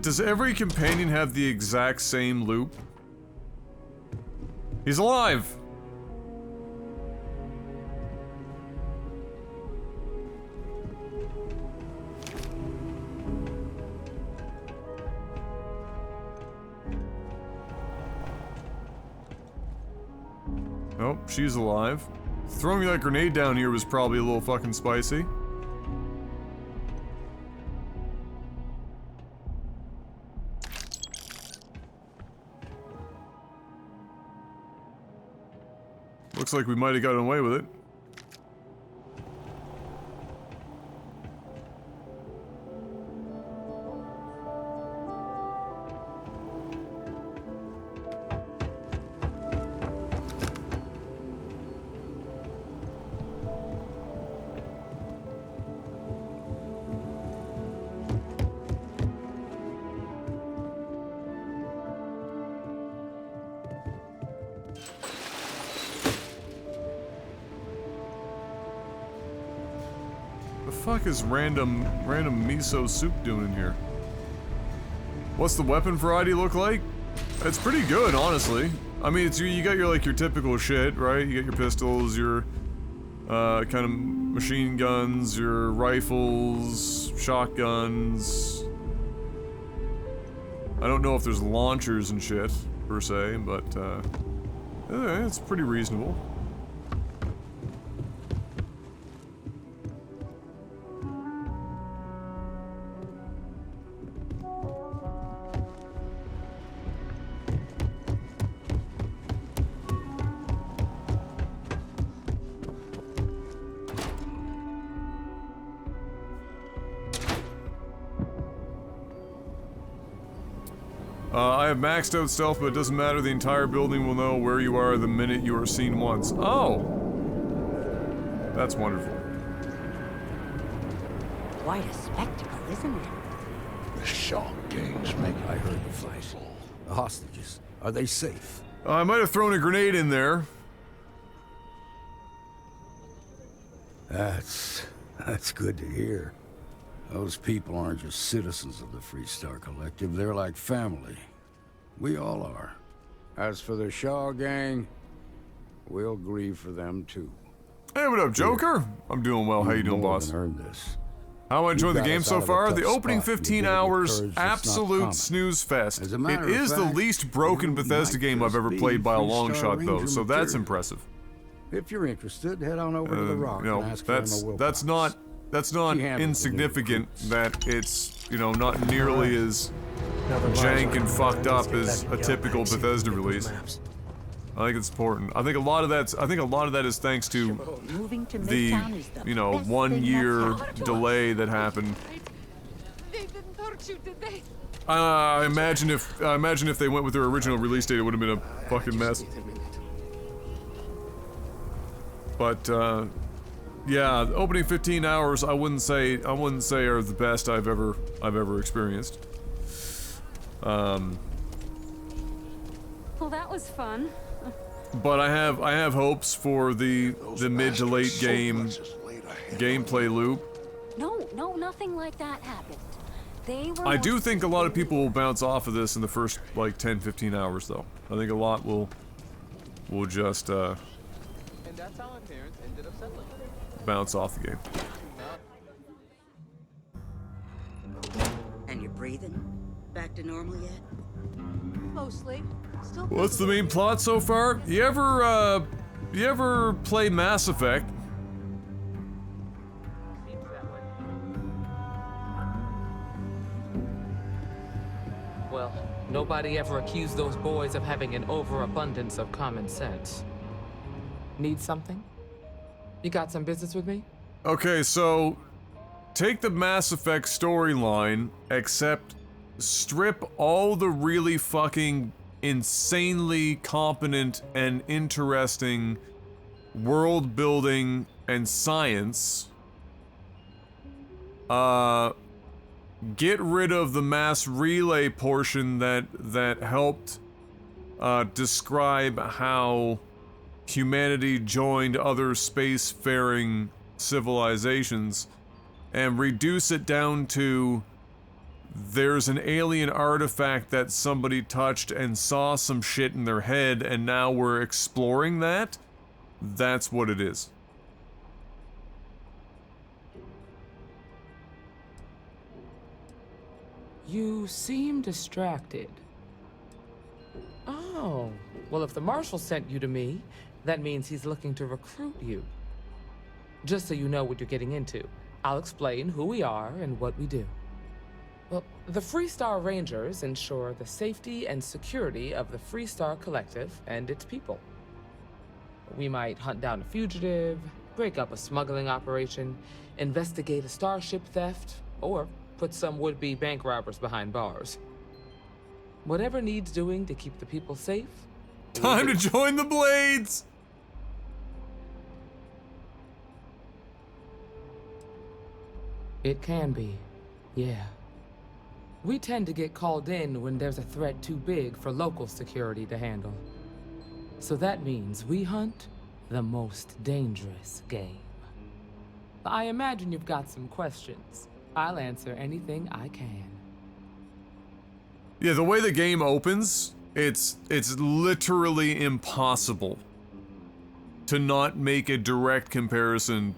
Does every companion have the exact same loop? He's alive! Nope, she's alive. Throwing that grenade down here was probably a little fucking spicy. Looks like we might have gotten away with it. The fuck is random miso soup doing in here? What's the weapon variety look like? It's pretty good, honestly. I mean, it's you got your like your typical shit, right? You got your pistols, your kind of machine guns, your rifles, shotguns. I don't know if there's launchers and shit per se, but it's pretty reasonable. I have maxed out stealth, but it doesn't matter. The entire building will know where you are the minute you are seen once. Oh! That's wonderful. Quite a spectacle, isn't it? The shark gangs make I heard the fight. The hostages, are they safe? I might have thrown a grenade in there. That's good to hear. Those people aren't just citizens of the Freestar Collective, they're like family. We all are. As for the Shaw gang, we'll grieve for them too. Hey, what up, Joker? I'm doing well. How you doing, boss? Earned this. How I enjoyed the game so far. The opening spot. 15 You did it with hours, courage that's not absolute common. snooze fest. As a It matter of is the fact, least broken you Bethesda might game I've just ever be played by a long Freestar shot, though, Ranger so that's material. impressive. If you're interested, head on over to the Rock You know, and ask for Emma Wilcox. that's not She handles the new insignificant recruits. that it's, you know, not nearly as Now the jank vibes and are fucked let's up get as back a to typical Galbax, see if we Bethesda can get those release. maps. I think it's important. I think a lot of that is thanks to Moving to the, Midtown is the you know, best 1 thing year that's happened to us. delay that happened. They didn't hurt you, did they? I imagine if they went with their original release date, it would have been a fucking mess. But yeah, the opening 15 hours, I wouldn't say are the best I've ever experienced. Well, that was fun. But I have hopes for the mid to late game gameplay loop. No, nothing like that happened. They were I do more think a lot of people will bounce off of this in the first like 10-15 hours though. I think a lot will just And that's how my parents ended up settling. bounce off the game. And you're breathing? Back to normal yet? Mostly. Still. What's the main plot so far? You ever play Mass Effect? Well, nobody ever accused those boys of having an overabundance of common sense. Need something? You got some business with me? Okay, so take the Mass Effect storyline, except strip all the really fucking insanely competent and interesting world building and science. Get rid of the mass relay portion that helped describe how humanity joined other spacefaring civilizations, and reduce it down to there's an alien artifact that somebody touched and saw some shit in their head, and now we're exploring that. That's what it is. You seem distracted. Oh, well, if the Marshal sent you to me, that means he's looking to recruit you. Just so you know what you're getting into, I'll explain who we are and what we do. Well, the Freestar Rangers ensure the safety and security of the Freestar Collective and its people. We might hunt down a fugitive, break up a smuggling operation, investigate a starship theft, or put some would-be bank robbers behind bars. Whatever needs doing to keep the people safe. Time to join the Blades! It can be, yeah. We tend to get called in when there's a threat too big for local security to handle. So that means we hunt the most dangerous game. I imagine you've got some questions. I'll answer anything I can. Yeah, the way the game opens, it's literally impossible to not make a direct comparison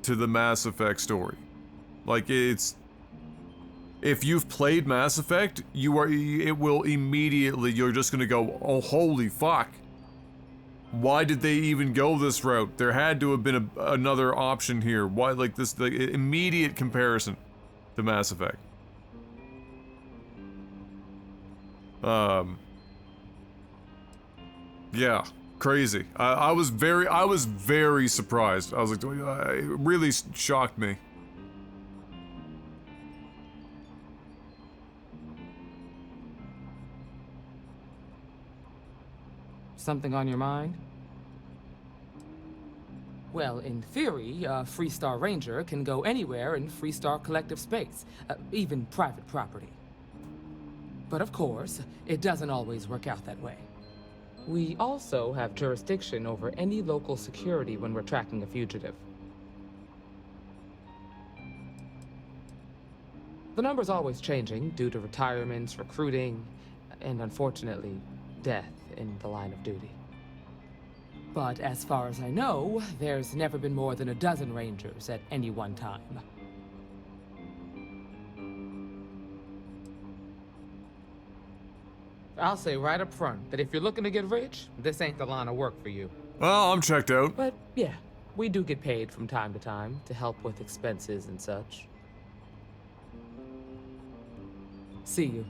to the Mass Effect story. Like, it's... If you've played Mass Effect, it will immediately, you're just gonna go, oh, holy fuck. Why did they even go this route? There had to have been another option here. Why, like, this, the immediate comparison to Mass Effect. Yeah, crazy. I was very surprised. I was like, it really shocked me. Something on your mind? Well, in theory, a Freestar Ranger can go anywhere in Freestar Collective space, even private property. But of course, it doesn't always work out that way. We also have jurisdiction over any local security when we're tracking a fugitive. The number's always changing due to retirements, recruiting, and unfortunately, death in the line of duty. But as far as I know, there's never been more than a dozen Rangers at any one time. I'll say right up front that if you're looking to get rich, this ain't the line of work for you. Well, I'm checked out. But yeah, we do get paid from time to time to help with expenses and such. See you.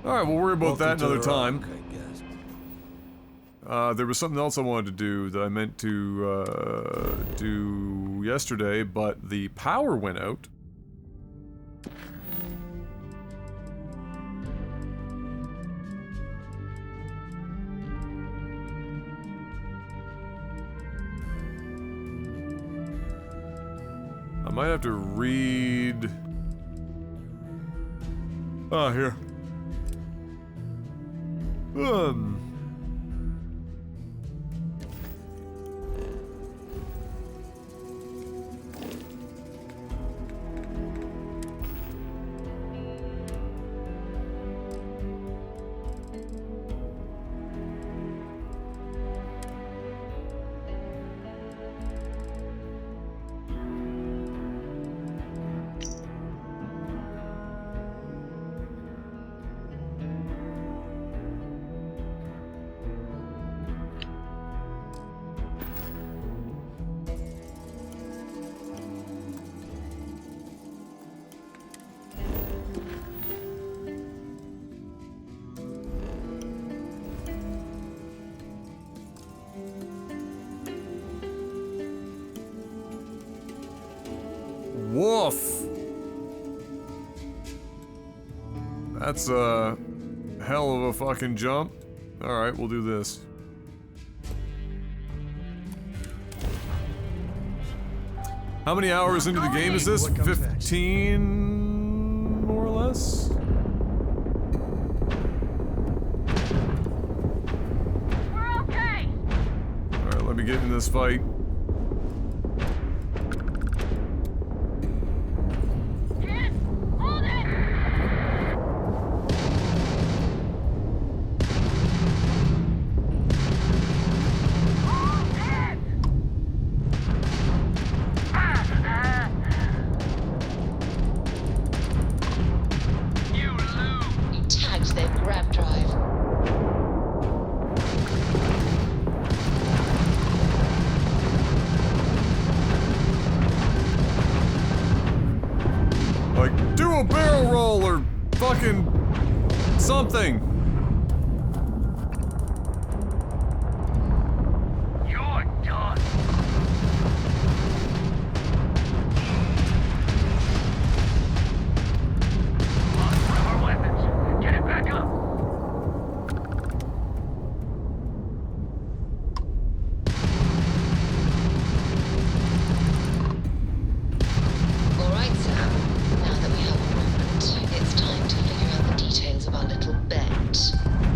All right, we'll worry about that Welcome to another the time. Rock, I guess. There was something else I wanted to do that I meant to do yesterday, but the power went out. I might have to read... Ah, here. Woof! That's a hell of a fucking jump. Alright, we'll do this. How many hours into the game is this? 15, more or less? We're okay. Alright, let me get in this fight. Do a barrel roll or fucking something. You're done. Lost one of our weapons. Get it back up. All right, Sam. Now that we have a moment, it's time to figure out the details of our little bet.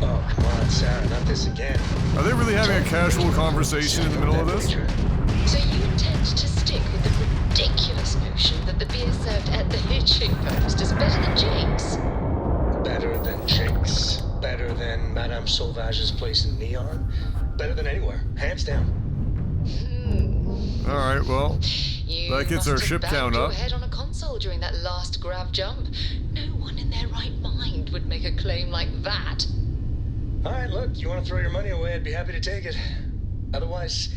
Oh, come on, Sarah, not this again. Are they really having a casual conversation in the middle of this? So you intend to stick with the ridiculous notion that the beer served at the hitching post is better than Jake's? Better than Jake's. Better than Madame Sauvage's place in Neon. Better than anywhere, hands down. Alright, well, that gets our must ship have count banged up. your head on a console during that last grav jump. No one in their right mind would make a claim like that. All right, look, you want to throw your money away, I'd be happy to take it. Otherwise,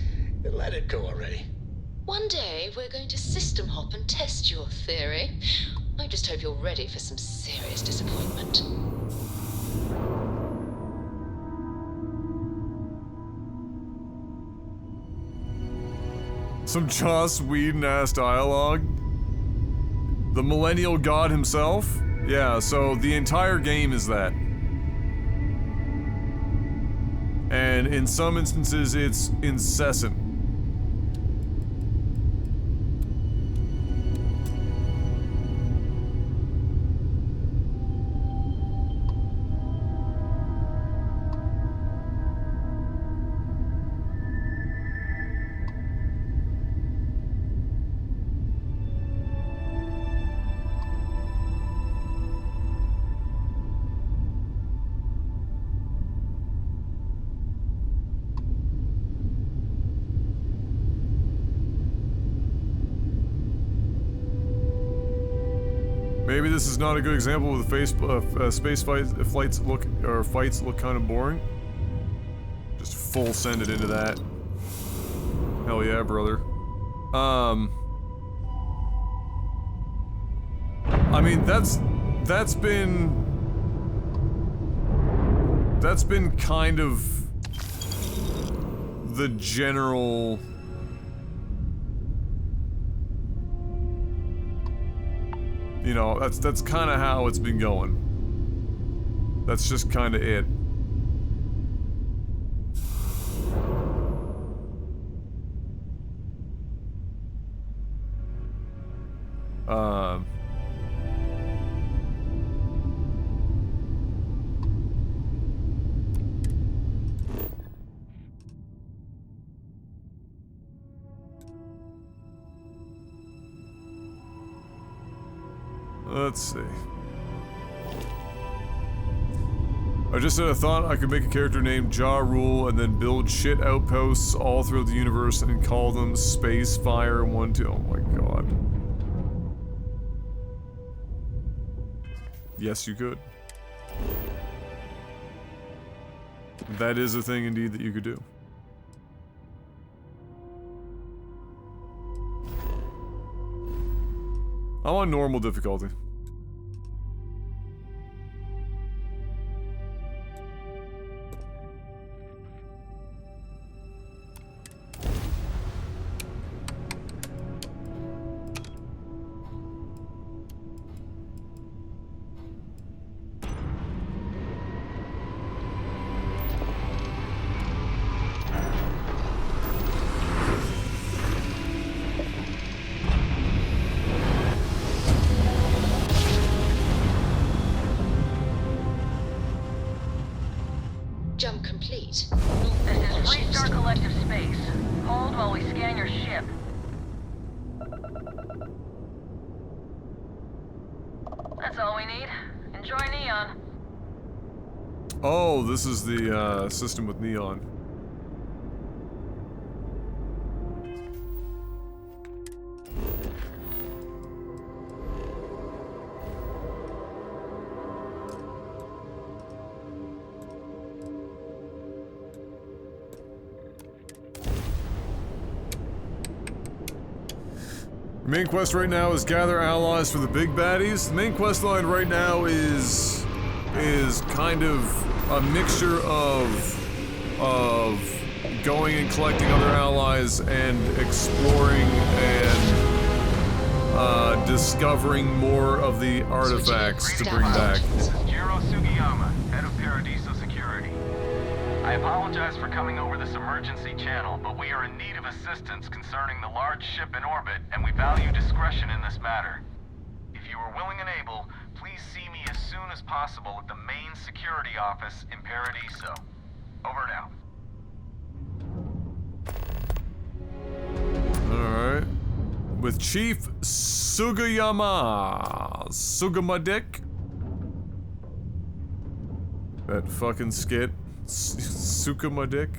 let it go already. One day, we're going to system hop and test your theory. I just hope you're ready for some serious disappointment. Some Joss Whedon-ass dialogue. The millennial god himself? Yeah, so the entire game is that. And in some instances, it's incessant. Maybe this is not a good example of the space fights look kind of boring. Just full send it into that. Hell yeah, brother. I mean, that's been kind of the general. You know, that's kind of how it's been going. That's just kind of it. Let's see. I just had a thought I could make a character named Ja Rule and then build shit outposts all throughout the universe and call them Space Fire 1, 2. Oh my god. Yes, you could. That is a thing indeed that you could do. I'm on normal difficulty. Jump complete. This is Restart Collective Space. Hold while we scan your ship. That's all we need. Enjoy Neon. Oh, this is the system with Neon. The main quest right now is gather allies for the big baddies. The main quest line right now is kind of a mixture of going and collecting other allies and exploring and discovering more of the artifacts to bring back. This is Jiro Sugiyama, head of Paradiso Security. I apologize for coming over this emergency channel, but we are in need of assistance concerning the large ship in orbit, and we value discretion in this matter. If you are willing and able, please see me as soon as possible at the main security office in Paradiso. Over and out. Alright. With Chief Sugiyama. Sugama-dick. That fucking skit. Sukama-dick.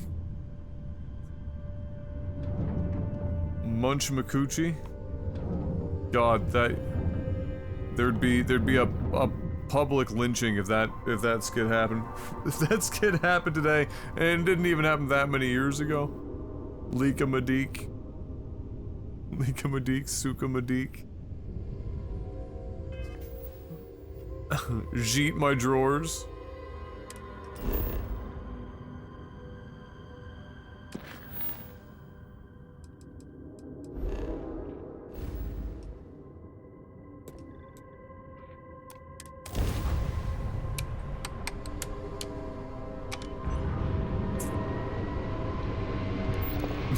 Munch Makuchi. God, there'd be a public lynching if that skit happened. If that skit happened today, and it didn't even happen that many years ago. Leak-a-ma-deek. Leak-a-ma-deek, Suka-ma-deek. Jeet my drawers.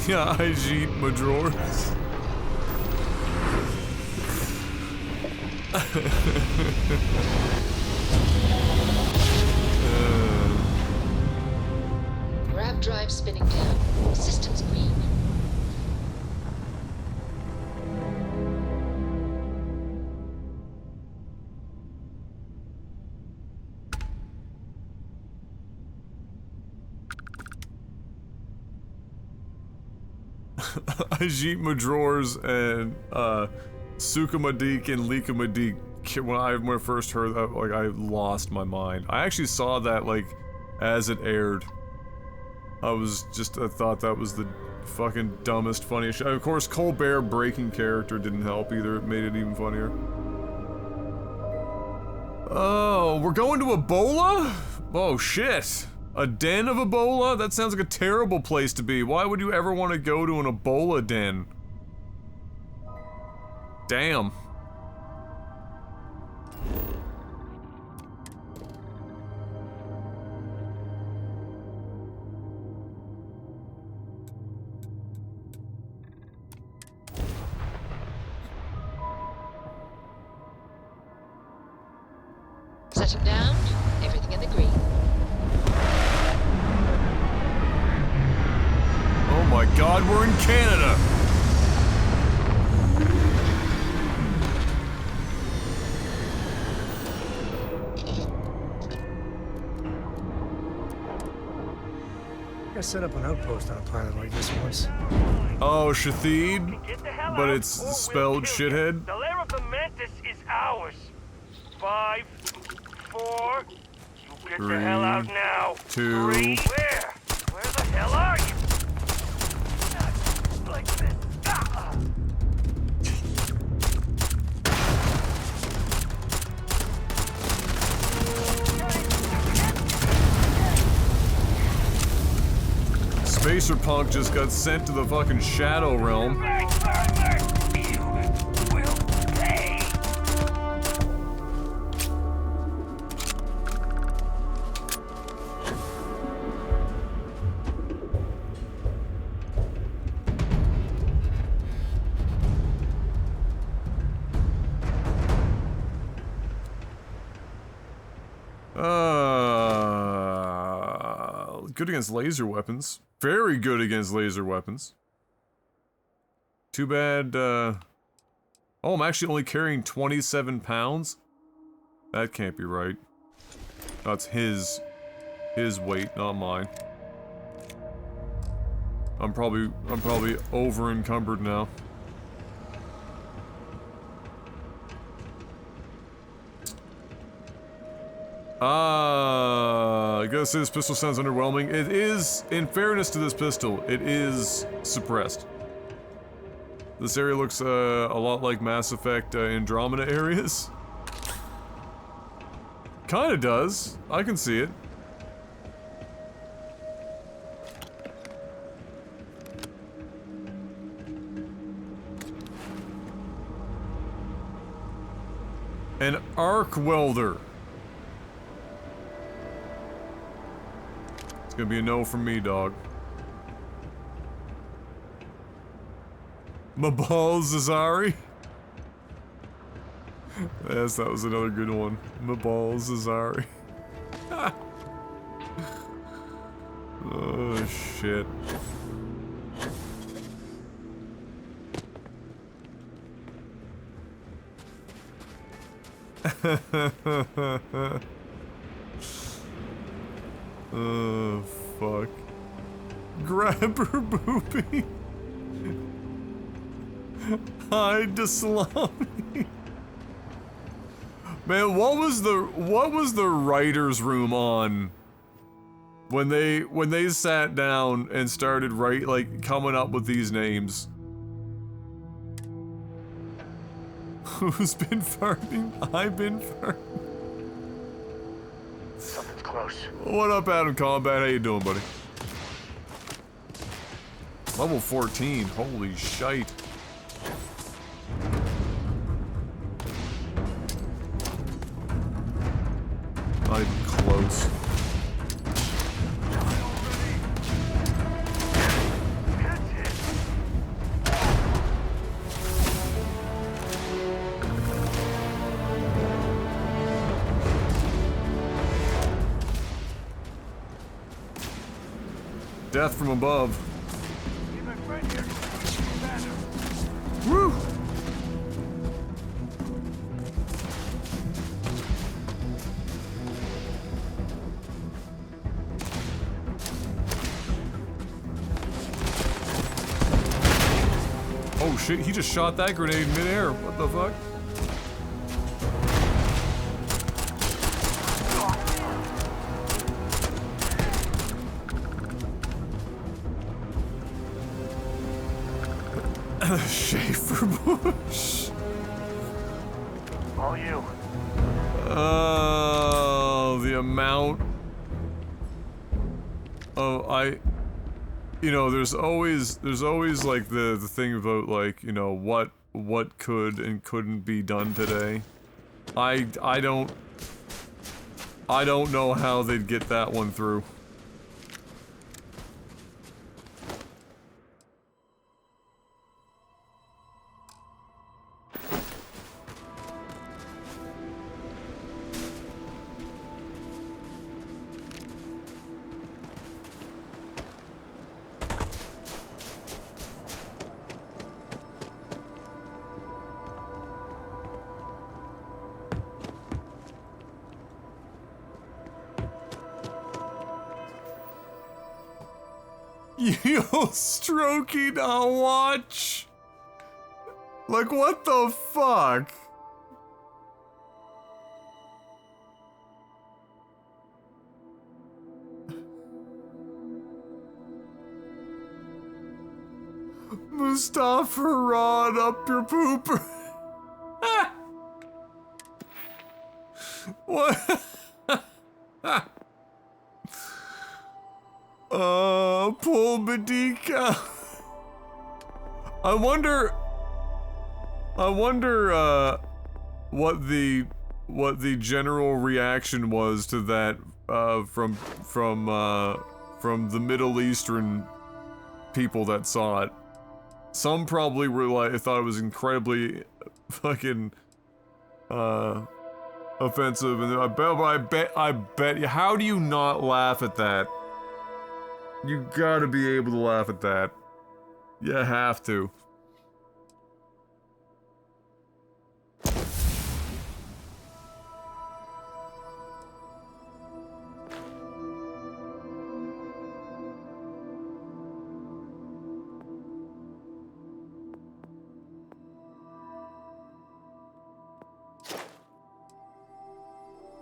Yeah, I jeet my drawers. Grav drive spinning down. Systems green. I jeet my drawers and Sukama-deek and Leakama-deek when I first heard that, like, I lost my mind. I actually saw that, like, as it aired. I thought that was the fucking dumbest, funniest shit. Of course, Colbert breaking character didn't help either. It made it even funnier. Oh, we're going to Ebola? Oh, shit. A den of Ebola? That sounds like a terrible place to be. Why would you ever want to go to an Ebola den? Damn. Settle down. Everything in the green. Oh my god, we're in Canada! I set up an outpost on a planet like this once. Oh, Shathid? But it's spelled shithead? The lair of the Mantis is ours. 5, 4, you get the hell out now. 2. 3, where? Where the hell are you? Not like this. Spacer Punk just got sent to the fucking Shadow Realm. Good against laser weapons. Very good against laser weapons. Too bad, Oh, I'm actually only carrying 27 pounds? That can't be right. That's his weight, not mine. I'm probably over encumbered now. I gotta say this pistol sounds underwhelming. It is, in fairness to this pistol, it is suppressed. This area looks a lot like Mass Effect Andromeda areas. Kinda does. I can see it. An arc welder. Gonna be a no from me, dog. Mabal Zazari? Yes, that was another good one. Mabal Zazari. Oh, shit. Oh, fuck. Grab her boopy. Hide the salami. Man, what was the writer's room on when they sat down and started coming up with these names? Who's been farting? I've been farting. Something's close. What up, Adam Combat? How you doing, buddy? Level 14. Holy shite. Not even close. Death from above. Woo! Oh shit, he just shot that grenade in midair. What the fuck? Schaefer bush. All you. Oh, the amount of you know, there's always like the thing about like, you know, what could and couldn't be done today. I don't know how they'd get that one through. You stroking a watch? Like, what the fuck? Mustafa Rod up your pooper. What? Pull Badika. I wonder what the general reaction was to that from the Middle Eastern people that saw it. Some probably were like, thought it was incredibly fucking offensive, and I bet you, how do you not laugh at that? You gotta be able to laugh at that. You have to.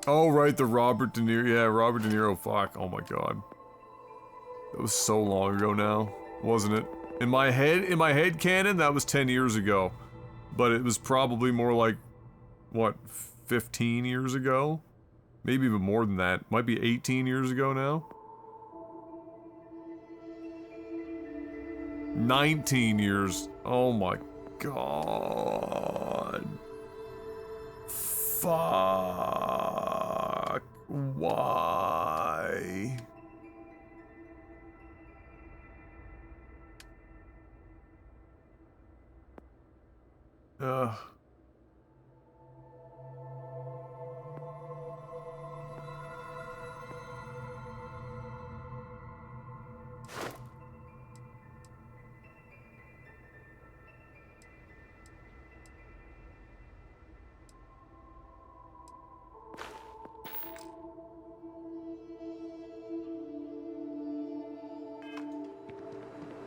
Oh, right, the Robert De Niro. Yeah, Robert De Niro. Fuck. Oh my god. That was so long ago now, wasn't it? In my head canon, that was 10 years ago. But it was probably more like, what, 15 years ago? Maybe even more than that. Might be 18 years ago now. 19 years. Oh my god. Fuck. Why? Ugh.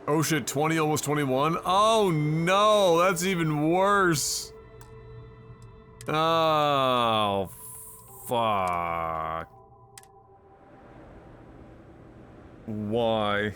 Oh shit, 20, almost 21? Oh no, that's even worse. Oh, fuck. Why?